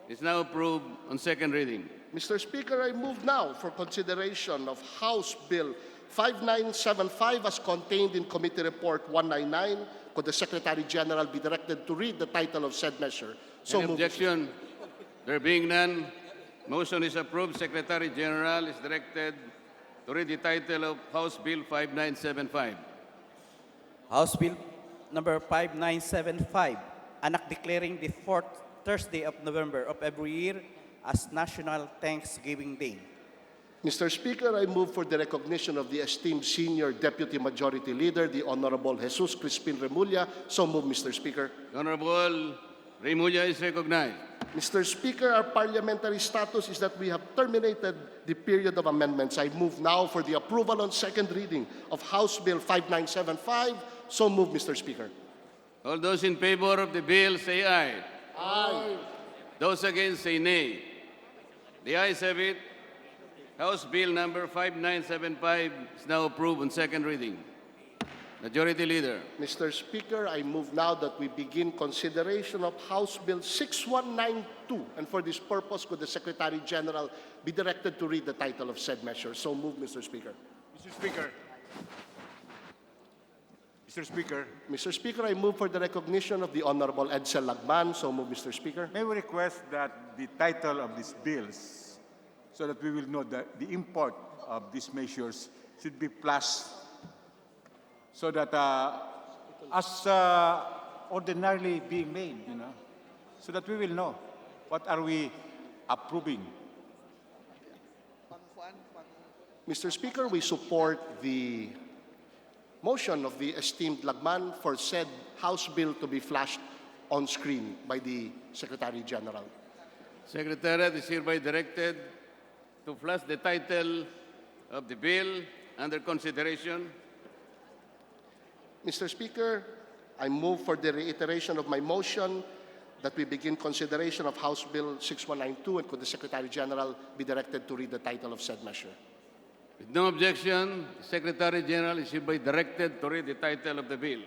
is now approved on second reading. Mr. Speaker, I move now for consideration of House Bill 5975 as contained in Committee Report 199. Could the Secretary General be directed to read the title of said measure? So Any moved. objection? There being none, motion is approved. Secretary General is directed to read the title of House Bill 5975. House Bill number 5975, an act declaring the fourth Thursday of November of every year as National Thanksgiving Day. Mr. Speaker, I move for the recognition of the esteemed Senior Deputy Majority Leader, the Honorable Jesus Crispin Remulla. So move, Mr. Speaker. The Honorable Remulla is recognized. Mr. Speaker, our parliamentary status is that we have terminated the period of amendments. I move now for the approval on second reading of House Bill 5975. So move, Mr. Speaker. All those in favor of the bill say aye. Aye. Those against say nay. The ayes have it. House Bill number 5975 is now approved on second reading. Majority Leader. Mr. Speaker, I move now that we begin consideration of House Bill 6192. And for this purpose, could the Secretary General be directed to read the title of said measure? So move, Mr. Speaker. Mr. Speaker. Mr. Speaker, Mr. Speaker, I move for the recognition of the Honorable Edsel Lagman. So move, Mr. Speaker. may we request that the title of these bills, so that we will know that the import of these measures should be flashed, so that as ordinarily being made, so that we will know what are we approving. Mr. Speaker, we support the motion of the esteemed Lagman for said House Bill to be flashed on screen by the Secretary General. Secretariat is hereby directed to flash the title of the bill under consideration. Mr. Speaker, I move for the reiteration of my motion that we begin consideration of House Bill 6192, and could the Secretary General be directed to read the title of said measure? With no objection, the Secretary General is hereby directed to read the title of the bill.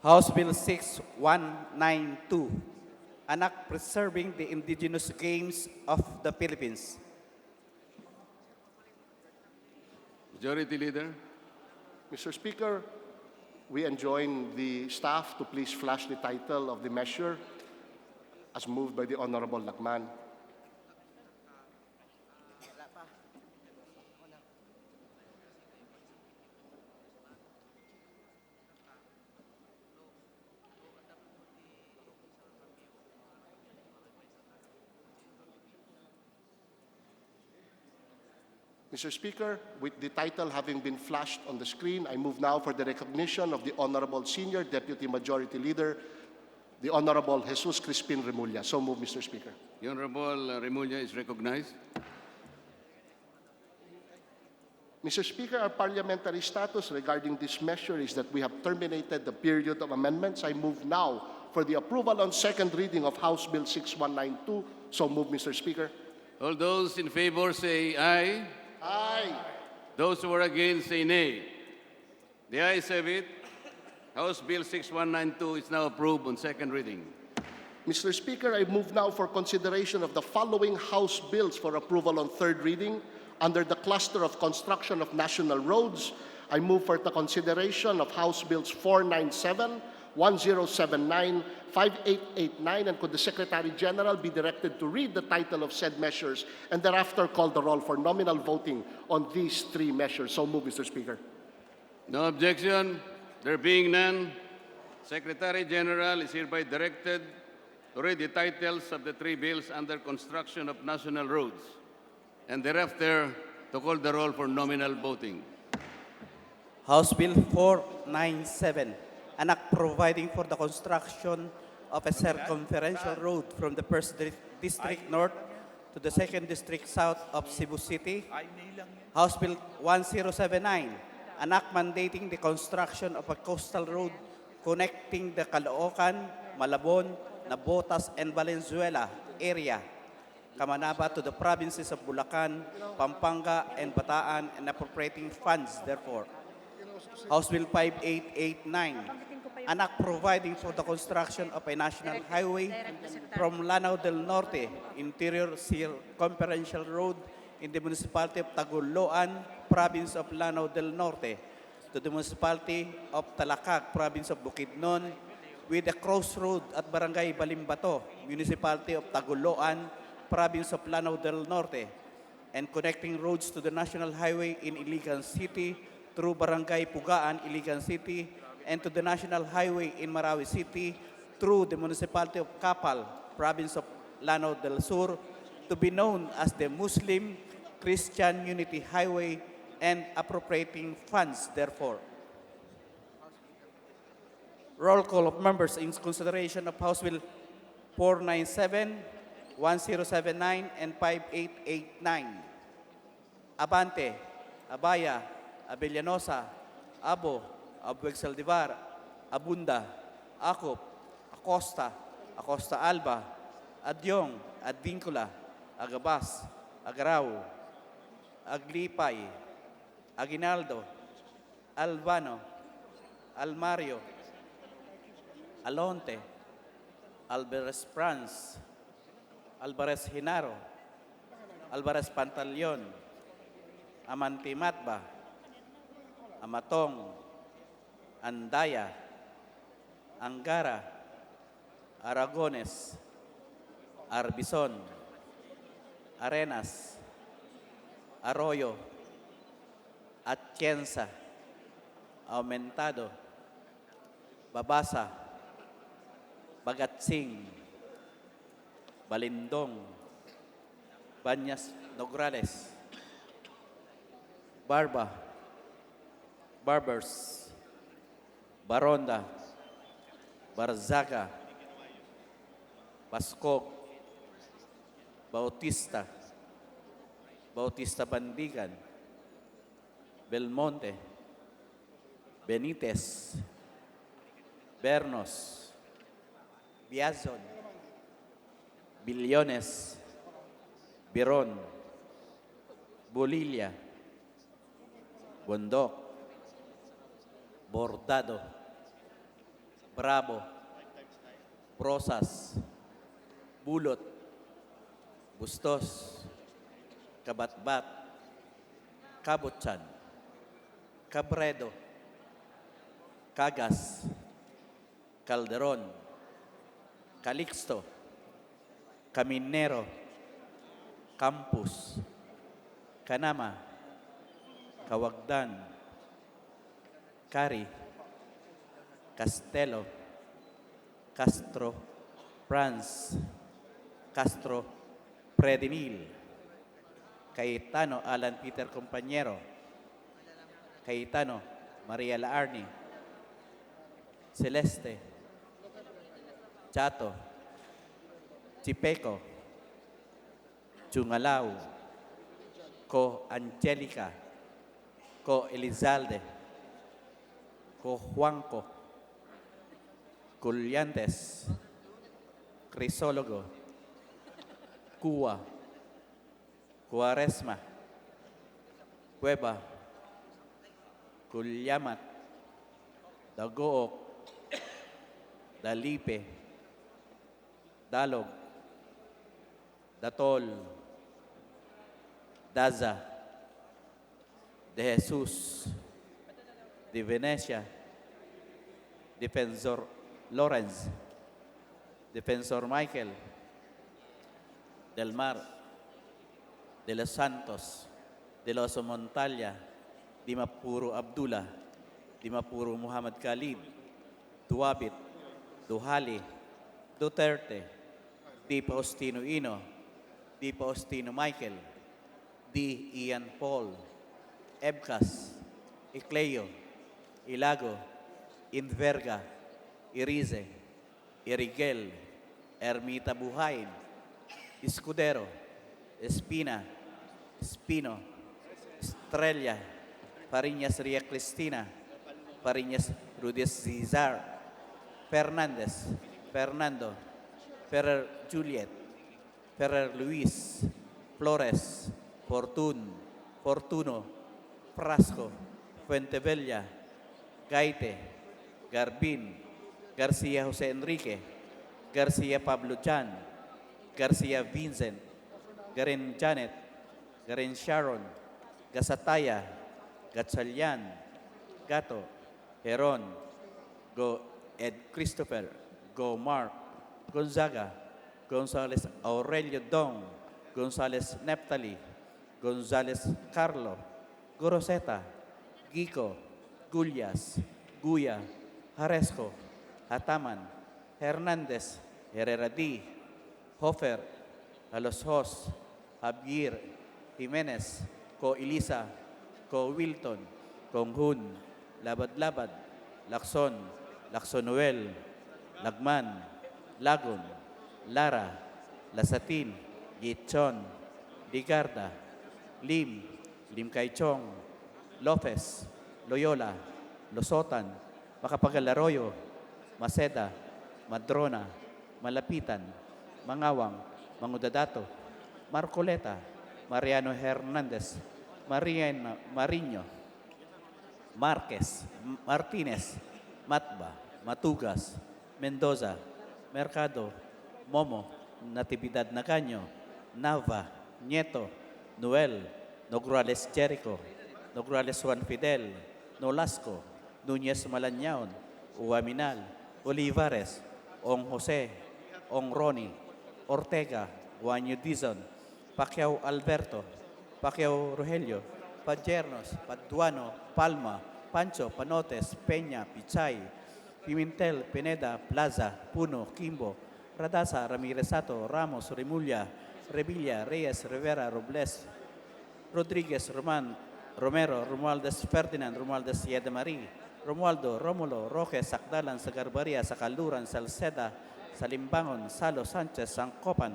House Bill 6192, an act preserving the indigenous games of the Philippines. Majority Leader. Mr. Speaker, we enjoin the staff to please flash the title of the measure as moved by the Honorable Lagman. Mr. Speaker, with the title having been flashed on the screen, I move now for the recognition of the Honorable Senior Deputy Majority Leader, the Honorable Jesus Crispin Remulla. So move, Mr. Speaker. The Honorable Remulla is recognized. Mr. Speaker, our parliamentary status regarding this measure is that we have terminated the period of amendments. I move now for the approval on second reading of House Bill 6192. So move, Mr. Speaker. All those in favor say aye. Aye. Those who are against say nay. The ayes have it. House Bill 6192 is now approved on second reading. Mr. Speaker, I move now for consideration of the following House bills for approval on third reading under the cluster of construction of national roads. I move for the consideration of House Bills 497, 1079, 5889, and could the Secretary General be directed to read the title of said measures and thereafter call the roll for nominal voting on these three measures. So move, Mr. Speaker. No objection. There being none, Secretary General is hereby directed to read the titles of the three bills under construction of national roads and thereafter to call the roll for nominal voting. House Bill 497, an act providing for the construction of a circumferential road from the 1st District North to the 2nd District South of Cebu City. House Bill 1079, an act mandating the construction of a coastal road connecting the Caloocan, Malabon, Nabotas, and Valenzuela area, Kamanaba, to the provinces of Bulacan, Pampanga, and Bataan, and appropriating funds therefore. House Bill 5889, an act providing for the construction of a national highway from Lanao del Norte, interior circumferential road in the municipality of Tagoloan, province of Lanao del Norte, to the municipality of Talakag, province of Bukidnon, with a crossroad at Barangay Balimbato, municipality of Tagoloan, province of Lanao del Norte, and connecting roads to the national highway in Iligan City through Barangay Pugaan, Iligan City, and to the national highway in Marawi City through the municipality of Capal, province of Lanao del Sur, to be known as the Muslim Christian Unity Highway, and appropriating funds therefore. Roll call of members in consideration of House Bill 497, 1079, and 5889. Abante, Abaya, Abellanosa, Abo, Abueg Saldivar, Abunda, Acop, Acosta, Acosta Alba, Adyong, Advincula, Agabas, Agarao, Aglipay, Aguinaldo, Albano, Almario, Alonte, Alvarez Franz, Alvarez Hinaro, Alvarez Pantaleon, Amanti Matba, Amatong, Andaya, Angara, Aragones, Arbison, Arenas, Arroyo, Atienza, Aumentado, Babasa, Bagatsing, Balindong, Banyas Nograles, Barba, Barbers, Baronda, Barzaga, Bascog, Bautista, Bautista Bandigan, Belmonte, Benitez, Bernos, Biazon, Billones, Biron, Bolilla, Bondok, Bordado, Bravo, Brosas, Bulot, Bustos, Kabatbat, Kabutsan, Cabredo, Cagas, Calderon, Calixto, Caminero, Campus, Canama, Kawagdan, Cari, Castelo, Castro, Franz, Castro, Predimil, Cayetano Alan Peter Compañero, Cayetano Maria Laarni, Celeste, Chato, Chipeco, Chungalao, Co Angelica, Co Elizalde, Co Juanco, Culyantes, Crisólogo, Cuba, Cuaresma, Cueva, Culyamat, Dagook, Dalipe, Dalog, Datol, Daza, De Jesus, de Venecia, Defensor Lawrence, Defensor Michael, Del Mar, de los Santos, de los Montalya, Dimapuro Abdullah, Dimapuro Muhammad Khalid, Duabit, Duhali, Duterte, Di Faustino Ino, Di Faustino Michael, Di Ian Paul, Ebcas, Icleo, Ilago, Inverga, Irize, Irigel, Ermita Buhain, Escudero, Espina, Espino, Estrella, Fariñas Ria Cristina, Fariñas Rudias Cesar, Fernandez, Fernando, Ferrer Juliet, Ferrer Luis, Flores, Fortuno, Frasco, Fuentebella, Gaite, Garbin, Garcia Jose Enrique, Garcia Pablo Jan, Garcia Vincent, Garen Janet, Garen Sharon, Gasataya, Gatchalian, Gato, Heron, Go Ed Christopher, Go Mark, Gonzaga, Gonzales Aurelio Dong, Gonzales Neptali, Gonzales Carlo, Goroseta, Gico, Gullias, Guya, Haresco, Hataman, Hernandez, Herrera D, Hofer, Alos Hos, Javier, Jimenez, Ko Elisa, Ko Wilton, Kong Hun, Labad-Labad, Lakson, Laksonuel, Lagman, Lagun, Lara, Lasatin, Gichon, Ligarda, Lim Kaichong, Lopez, Loyola, Losotan, Macapagal Arroyo, Maceda, Madrona, Malapitan, Mangawang, Mangudadato, Marcoleta, Mariano Hernandez, Mariño, Marquez, Martinez, Matba, Matugas, Mendoza, Mercado, Momo, Natividad Nacaño, Nava, Nieto, Noel, Nograles Jericho, Nograles Juan Fidel, Nolasco, Núñez Malañaon, Uaminal, Olivares, Ong Jose, Ong Roni, Ortega, Juanyo Dizon, Pacquiao Alberto, Pacquiao Rogelio, Pajernos, Paduano, Palma, Pancho, Panotes, Peña, Pichay, Pimentel, Pineda, Plaza, Puno, Kimbo, Radasa, Ramiresato, Ramos, Remulla, Revilla, Reyes, Rivera, Robles, Rodriguez, Romero, Romualdez Ferdinand, Romualdez Yedemarie, Romualdo, Romulo, Roque, Sakdalan, Sagarbaria, Sakaluran, Salceda, Salimbangon, Salo, Sánchez, Sancopan,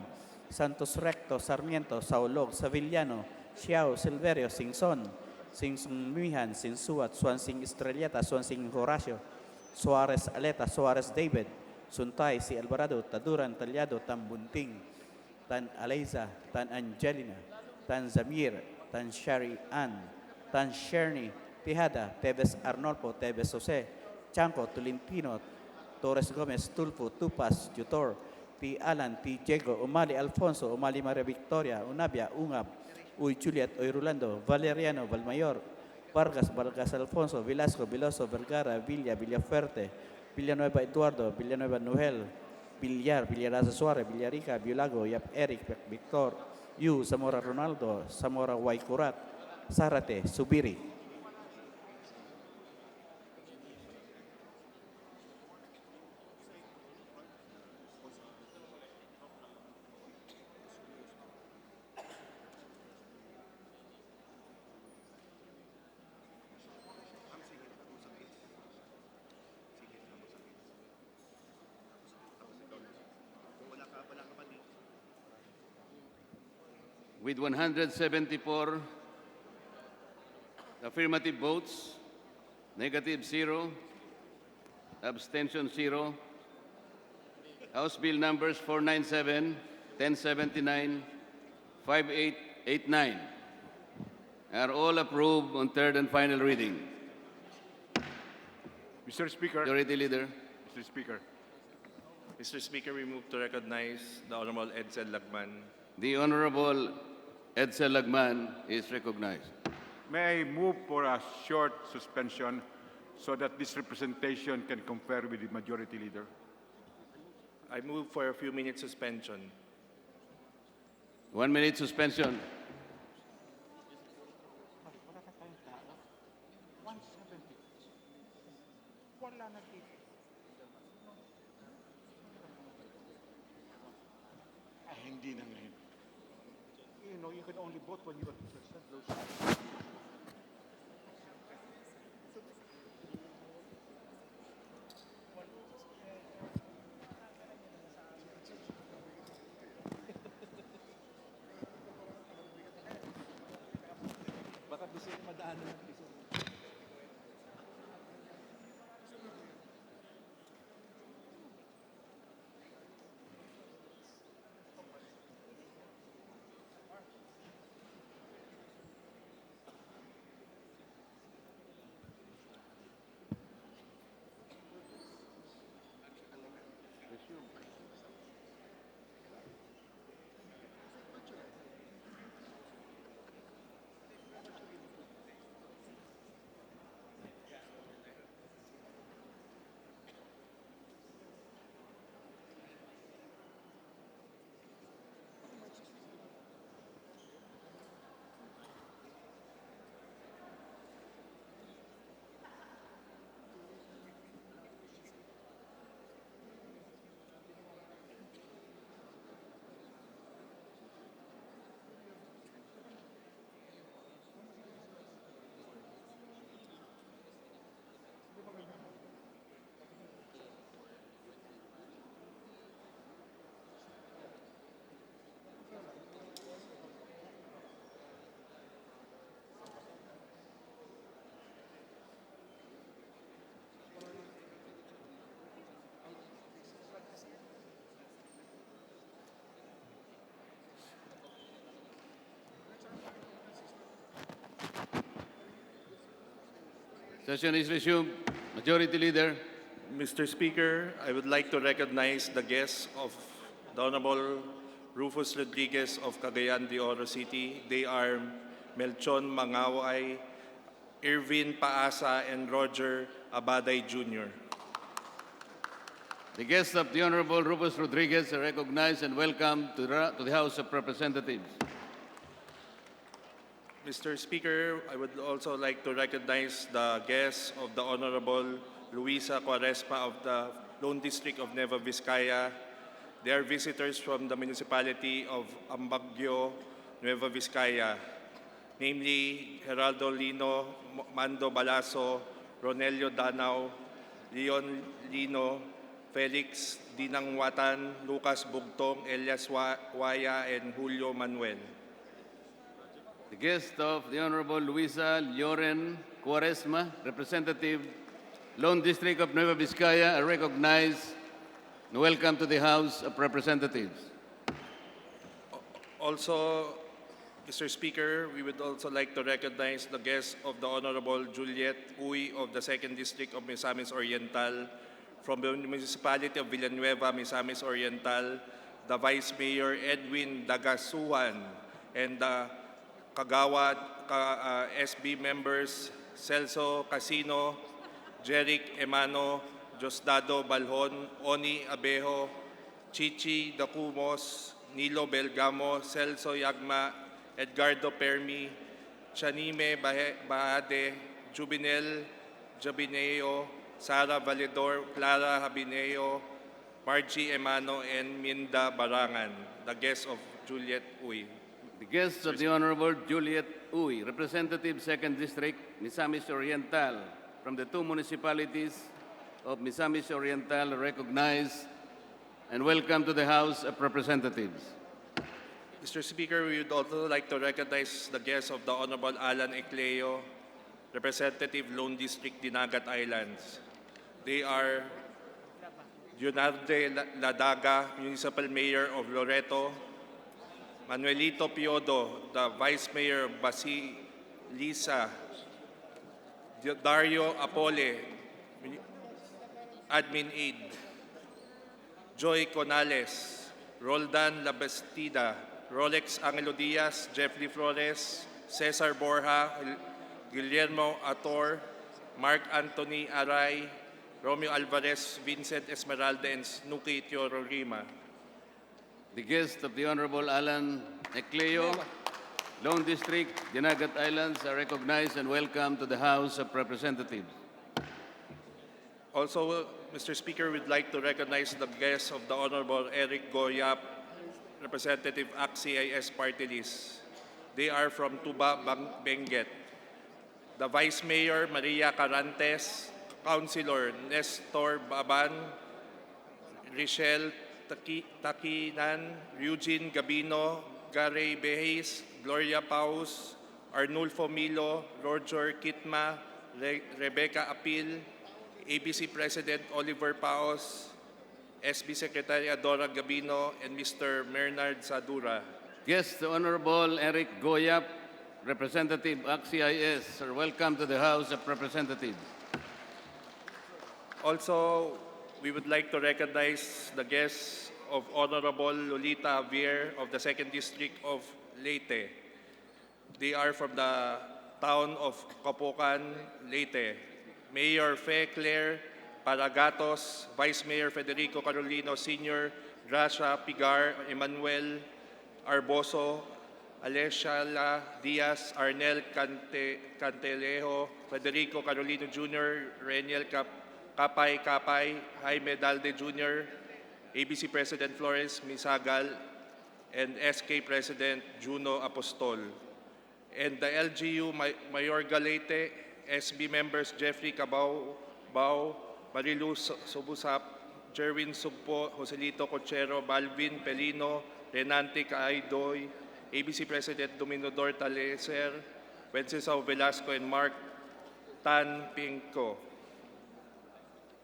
Santos Recto, Sarmiento, Saulog, Savillano, Xiao, Silverio, Singson, Singson Mihan, Sinsuat, Swansing Estrelleta, Swansing Horacio, Suarez Aleta, Suarez David, Suntay, Si Alvarado, Taduran, Talyado, Tan Bunting, Tan Aleiza, Tan Angelina, Tan Zamir, Tan Shari Ann, Tan Sherny, Tejada, Tevez Arnolfo, Tevez Jose, Chanco, Tolentino, Torres Gomez, Tulfo, Tupas, Jutor, T. Alan, T. Diego, Umali Alfonso, Umali Maria Victoria, Unabia, Ungab, Uy Juliet, Uy Rolando, Valeriano, Valmayor, Vargas Alfonso, Velasco, Veloso, Vergara, Villafuerte, Villanueva Eduardo, Villanueva Noel, Villaraza Suarez, Villarica, Violago, Yap Eric, Victor, Yu, Zamora Ronaldo, Zamora Waikurat, Sarate, Subiri. With 174 affirmative votes, negative 0, abstention 0, House Bill numbers 497, 1079, 5889 are all approved on third and final reading. Mr. Speaker. Majority Leader. Mr. Speaker. Mr. Speaker, we move to recognize the Honorable Edsel Lagman. The Honorable Edsel Lagman is recognized. May I move for a short suspension so that this representation can compare with the majority leader. I move for a few minutes suspension. 1 minute suspension. Hindi na ngayon. You know, you can only vote when you are present. Baka gusto nyo madaanan ng piso. Session is resumed. Majority Leader. Mr. Speaker, I would like to recognize the guests of the Honorable Rufus Rodriguez of Cagayan de Oro City. They are Melchon Mangaway, Irvin Paasa, and Roger Abaday Jr. The guests of the Honorable Rufus Rodriguez are recognized and welcome to the House of Representatives. Mr. Speaker, I would also like to recognize the guests of the Honorable Luisa Quaresma of the Lone District of Nueva Vizcaya. They are visitors from the municipality of Ambagyo, Nueva Vizcaya, namely Geraldo Lino, Mando Balaso, Ronelio Danao, Leon Lino, Felix Dinangwatan, Lucas Bugtong, Elias Waya, and Julio Manuel. The guest of the Honorable Luisa Lloren Quaresma, Representative, Lone District of Nueva Vizcaya, are recognized and welcome to the House of Representatives. Also, Mr. Speaker, we would also like to recognize the guests of the Honorable Juliet Uy of the 2nd District of Misamis Oriental, from the municipality of Villanueva, Misamis Oriental, the Vice Mayor Edwin Dagasuan, and the Kagawa SB members Celso Casino, Jeric Emano, Diosdado Balhon, Oni Abejo, Chichi Dacumos, Nilo Belgamo, Celso Yagma, Edgardo Permi, Chanime Bahade, Jubenel Jabineo, Sara Valedor, Clara Habineo, Margie Emano, and Minda Barangan, the guests of Juliet Uy. The guests of the Honorable Juliet Uy, Representative 2nd District, Misamis Oriental, from the two municipalities of Misamis Oriental, are recognized and welcome to the House of Representatives. Mr. Speaker, we would also like to recognize the guests of the Honorable Alan Ecleo, Representative Lone District, Dinagat Islands. They are Leonardo Ladaga, Municipal Mayor of Loreto, Manuelito Piodo, the Vice Mayor of Basilisa, Dario Apole, Admin Aid, Joy Conales, Roldan Labastida, Rolex Angelo Diaz, Jeffrey Flores, Cesar Borja, Guillermo Ator, Mark Anthony Aray, Romeo Alvarez, Vincent Esmeralda, and Snooki Teororima. The guests of the Honorable Alan Ecleo, Lone District, Dinagat Islands are recognized and welcome to the House of Representatives. Also, Mr. Speaker, we'd like to recognize the guests of the Honorable Eric Goyap, Representative ACT-CIS Party List. They are from Tuba, Benguet. The Vice Mayor, Maria Carantes, Councilor Nestor Baban, Richelle Takinan, Eugene Gabino, Gary Behis, Gloria Paus, Arnulfo Milo, Roger Kitma, Rebecca Apil, ABC President Oliver Paos, SB Secretary Adora Gabino, and Mr. Bernard Sadura. Guests, the Honorable Eric Goyap, Representative ACT-CIS, are welcome to the House of Representatives. Also, we would like to recognize the guests of Honorable Lolita Javier of the 2nd District of Leyte. They are from the town of Capocan, Leyte. Mayor Fe Claire Paragatos, Vice Mayor Federico Carolino Sr., Gracia Pigar, Emmanuel Arboso, Aleshala Diaz, Arnel Cantelejo, Federico Carolino Jr., Reniel Kapay, Jaime Dalde Jr., ABC President Flores Misagal, and SK President Juno Apostol. And the LGU Mayorga Leyte, SB members Jeffrey Cabao, Marilu Subusap, Jerwin Sugpo, Joselito Cochero, Balvin Pelino, Renante Caaidoy, ABC President Dominador Taleser, Wenceslau Velasco, and Mark Tan Pinco.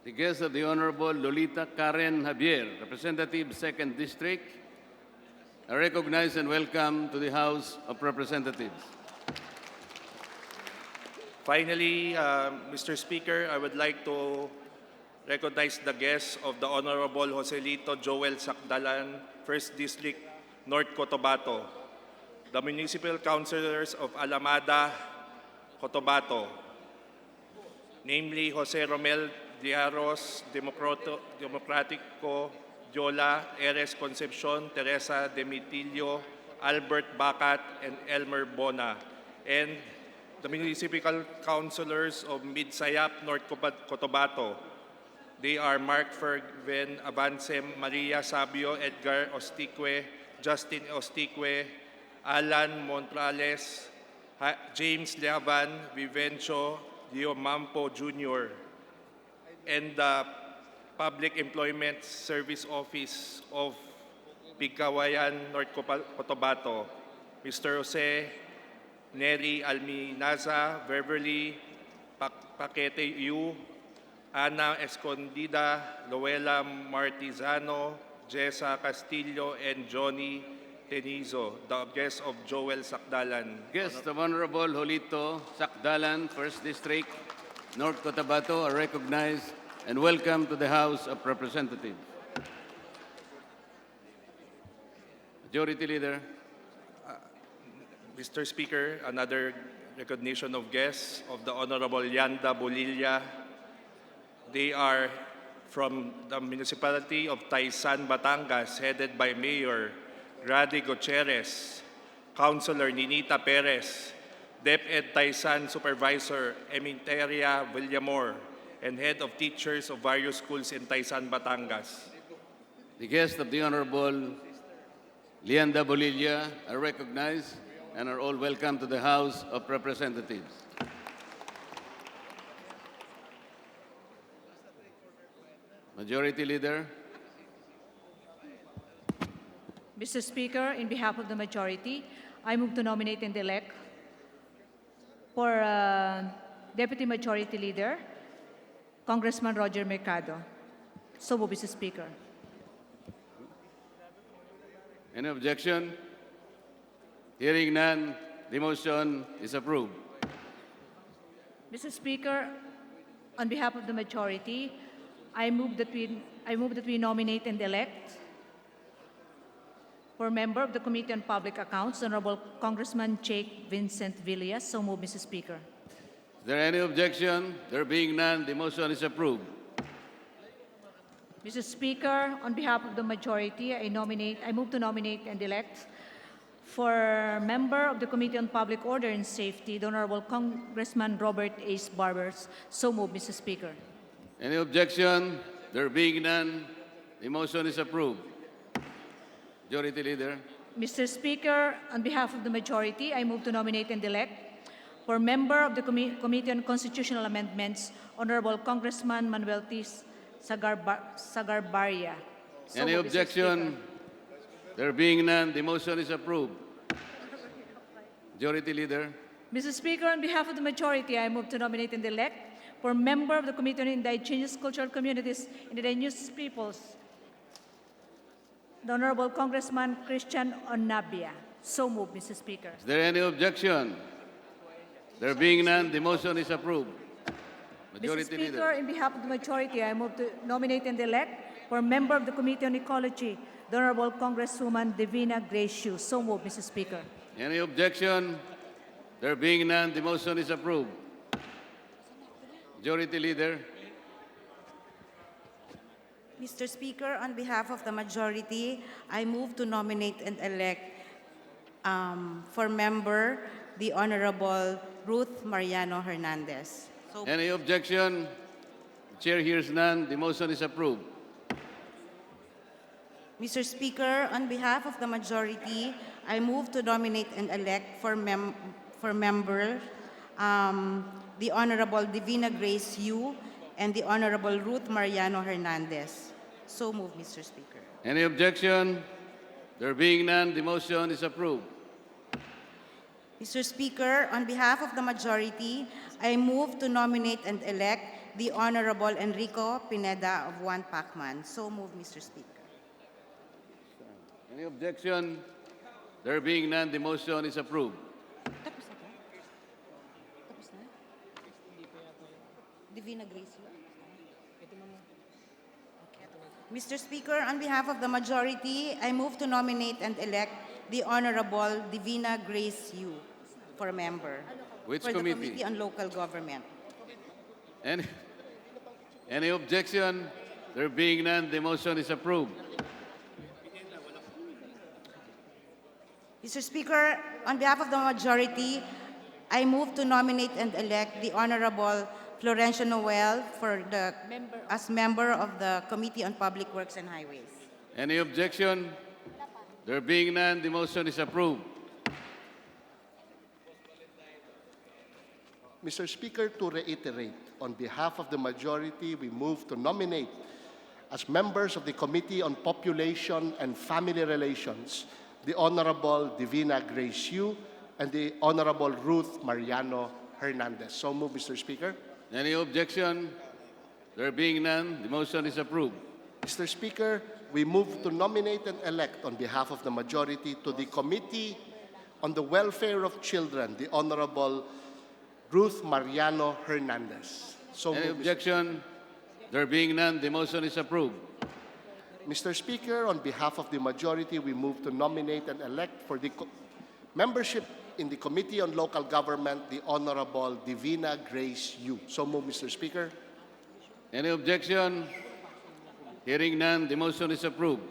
The guests of the Honorable Lolita Karen Javier, Representative 2nd District, are recognized and welcome to the House of Representatives. Finally, Mr. Speaker, I would like to recognize the guests of the Honorable Joselito Joel Sakdalan, 1st District, North Cotabato, the Municipal Councilors of Alamada, Cotabato, namely Jose Romel Diaros, Democratico, Yola, Eres Concepcion, Teresa Demitilio, Albert Bacat, and Elmer Bona, and the Municipal Councilors of Midsayap, North Cotabato. They are Mark Fergven, Avancem, Maria Sabio, Edgar Ostique, Justin Ostique, Alan Montrales, James Leavan, Vivencio Diomampo Jr., and the Public Employment Service Office of Pigcawayan, North Cotabato, Mr. Jose Neri Alminaza, Beverly Paquete Yu, Ana Escondida, Loela Martizano, Jessa Castillo, and Johnny Tenizo, the guests of Joel Sakdalan. Guests of Honorable Jolito Sakdalan, 1st District, North Cotabato, are recognized and welcome to the House of Representatives. Majority Leader. Mr. Speaker, another recognition of guests of the Honorable Yanda Bolilla. They are from the municipality of Taysan, Batangas, headed by Mayor Grady Gutierrez, Councilor Ninita Perez, DepEd Taysan Supervisor Eminteria Villamor, and Head of Teachers of various schools in Taysan, Batangas. The guests of the Honorable Lianda Bolilla are recognized and are all welcome to the House of Representatives. Majority Leader. Mr. Speaker, in behalf of the majority, I move to nominate and elect for Deputy Majority Leader, Congressman Roger Mercado. So move, Mr. Speaker. Any objection? Hearing none, the motion is approved. Mr. Speaker, on behalf of the majority, I move that we nominate and elect for member of the Committee on Public Accounts, Honorable Congressman Jake Vincent Villas. So move, Mr. Speaker. there any objection? There being none, the motion is approved. Mr. Speaker, on behalf of the majority, I move to nominate and elect for member of the Committee on Public Order and Safety, the Honorable Congressman Robert Ace Barbers. So move, Mr. Speaker. Any objection? There being none, the motion is approved. Majority Leader. Mr. Speaker, on behalf of the majority, I move to nominate and elect for member of the Committee on Constitutional Amendments, Honorable Congressman Manuel T. Sagarbarria. So Any move, Mr. objection? There being none, the motion is approved. Majority Leader. Mr. Speaker, on behalf of the majority, I move to nominate and elect for member of the Committee on Indigenous Cultural Communities and Indigenous Peoples, the Honorable Congressman Christian Onabia. So move, Mr. Speaker. Is there any objection? There being none, the motion is approved. Mr. Majority Speaker, Leader. in behalf of the majority, I move to nominate and elect for member of the Committee on Ecology, the Honorable Congresswoman Divina Gracious. So move, Mr. Speaker. Any objection? There being none, the motion is approved. Majority Leader. Mr. Speaker, on behalf of the majority, I move to nominate and elect for member the Honorable Ruth Mariano Hernandez. So, Any objection? The chair hears none. The motion is approved. Mr. Speaker, on behalf of the majority, I move to nominate and elect for member the Honorable Divina Grace Yu and the Honorable Ruth Mariano Hernandez. So move, Mr. Speaker. Any objection? There being none, the motion is approved. Mr. Speaker, on behalf of the majority, I move to nominate and elect the Honorable Enrico Pineda of One Pacman. So move, Mr. Speaker. Any objection? There being none, the motion is approved. Tapos na ba? Tapos na? Divina Grace. Mr. Speaker, on behalf of the majority, I move to nominate and elect the Honorable Divina Grace Yu for member. Which for committee? the Committee on Local Government. Any objection? There being none, the motion is approved. Mr. Speaker, on behalf of the majority, I move to nominate and elect the Honorable Florencio Noel as member of the Committee on Public Works and Highways. Any objection? There being none, the motion is approved. Mr. Speaker, to reiterate, on behalf of the majority, we move to nominate as members of the Committee on Population and Family Relations the Honorable Divina Grace Yu and the Honorable Ruth Mariano Hernandez. So move, Mr. Speaker. Any objection? There being none, the motion is approved. Mr. Speaker, we move to nominate and elect on behalf of the majority to the Committee on the Welfare of Children the Honorable Ruth Mariano Hernandez. So Any move, objection? There being none, the motion is approved. Mr. Speaker, on behalf of the majority, we move to nominate and elect for the membership in the Committee on Local Government the Honorable Divina Grace Yu. So move, Mr. Speaker. Any objection? Hearing none, the motion is approved.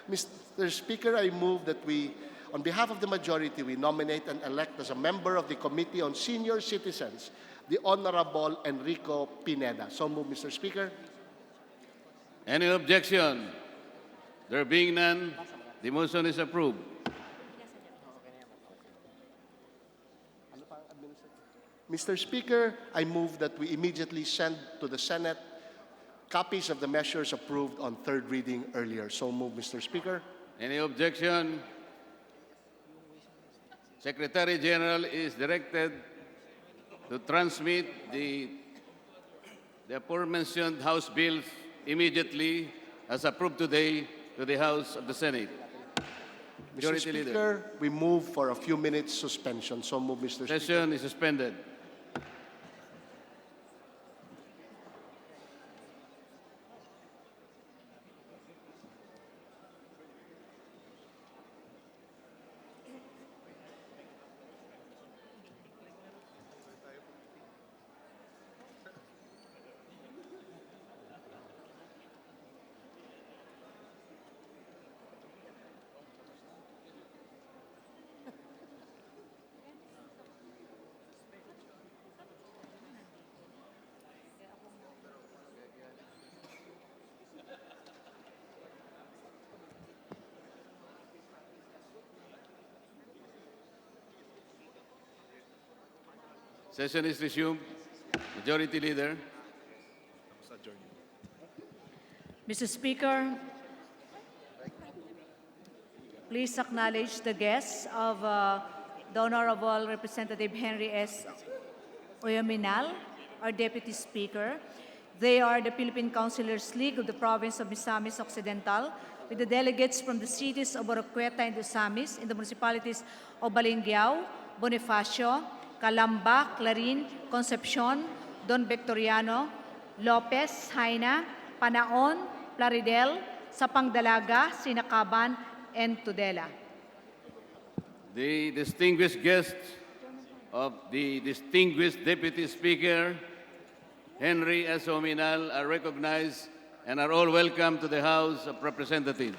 Mr. Speaker, I move that we, on behalf of the majority, we nominate and elect as a member of the Committee on Senior Citizens the Honorable Enrico Pineda. So move, Mr. Speaker. Any objection? There being none, the motion is approved. Mr. Speaker, I move that we immediately send to the Senate copies of the measures approved on third reading earlier. So move, Mr. Speaker. Any objection? Secretary General is directed to transmit the aforementioned House bills immediately as approved today to the House of the Senate. Mr. Majority Leader. Speaker, we move for a few minutes suspension. So move, Mr. Speaker. Session is suspended. Session is resumed. Majority Leader. Mr. Speaker, please acknowledge the guests of the Honorable Representative Henry S. Oyaminal, our Deputy Speaker. They are the Philippine Councilors League of the Province of Misamis Occidental, with the delegates from the cities of Oroquieta and Misamis in the municipalities of Balingiao, Bonifacio, Calamba, Clarin, Concepcion, Don Victoriano, Lopez, Haina, Panaon, Plaridel, Sapangdalaga, Sinacaban, and Tudela. The distinguished guests of the distinguished Deputy Speaker, Henry S. Ominal, are recognized and are all welcome to the House of Representatives.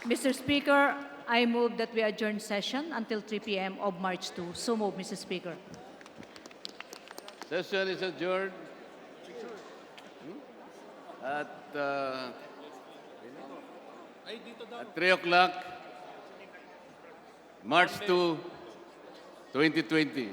Mr. Speaker, I move that we adjourn session until 3 p.m. of March 2. So move, Mr. Speaker. Session is adjourned at 3 o'clock, March 2, 2020.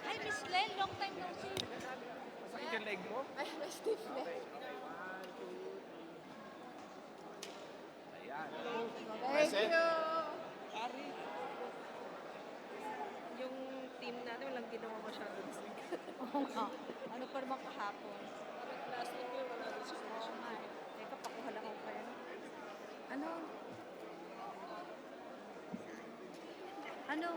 Hi, Miss Len. Long time no see. Sakit yung leg mo? Ay, may stiff leg. Thank you. Yung team natin, walang ginawa masyado. Oo nga. Ano pa naman kahapon? Parang plastic yun, wala doon sa station. Oo nga. Teka, pakuha lang ako kaya. Ano? Ano?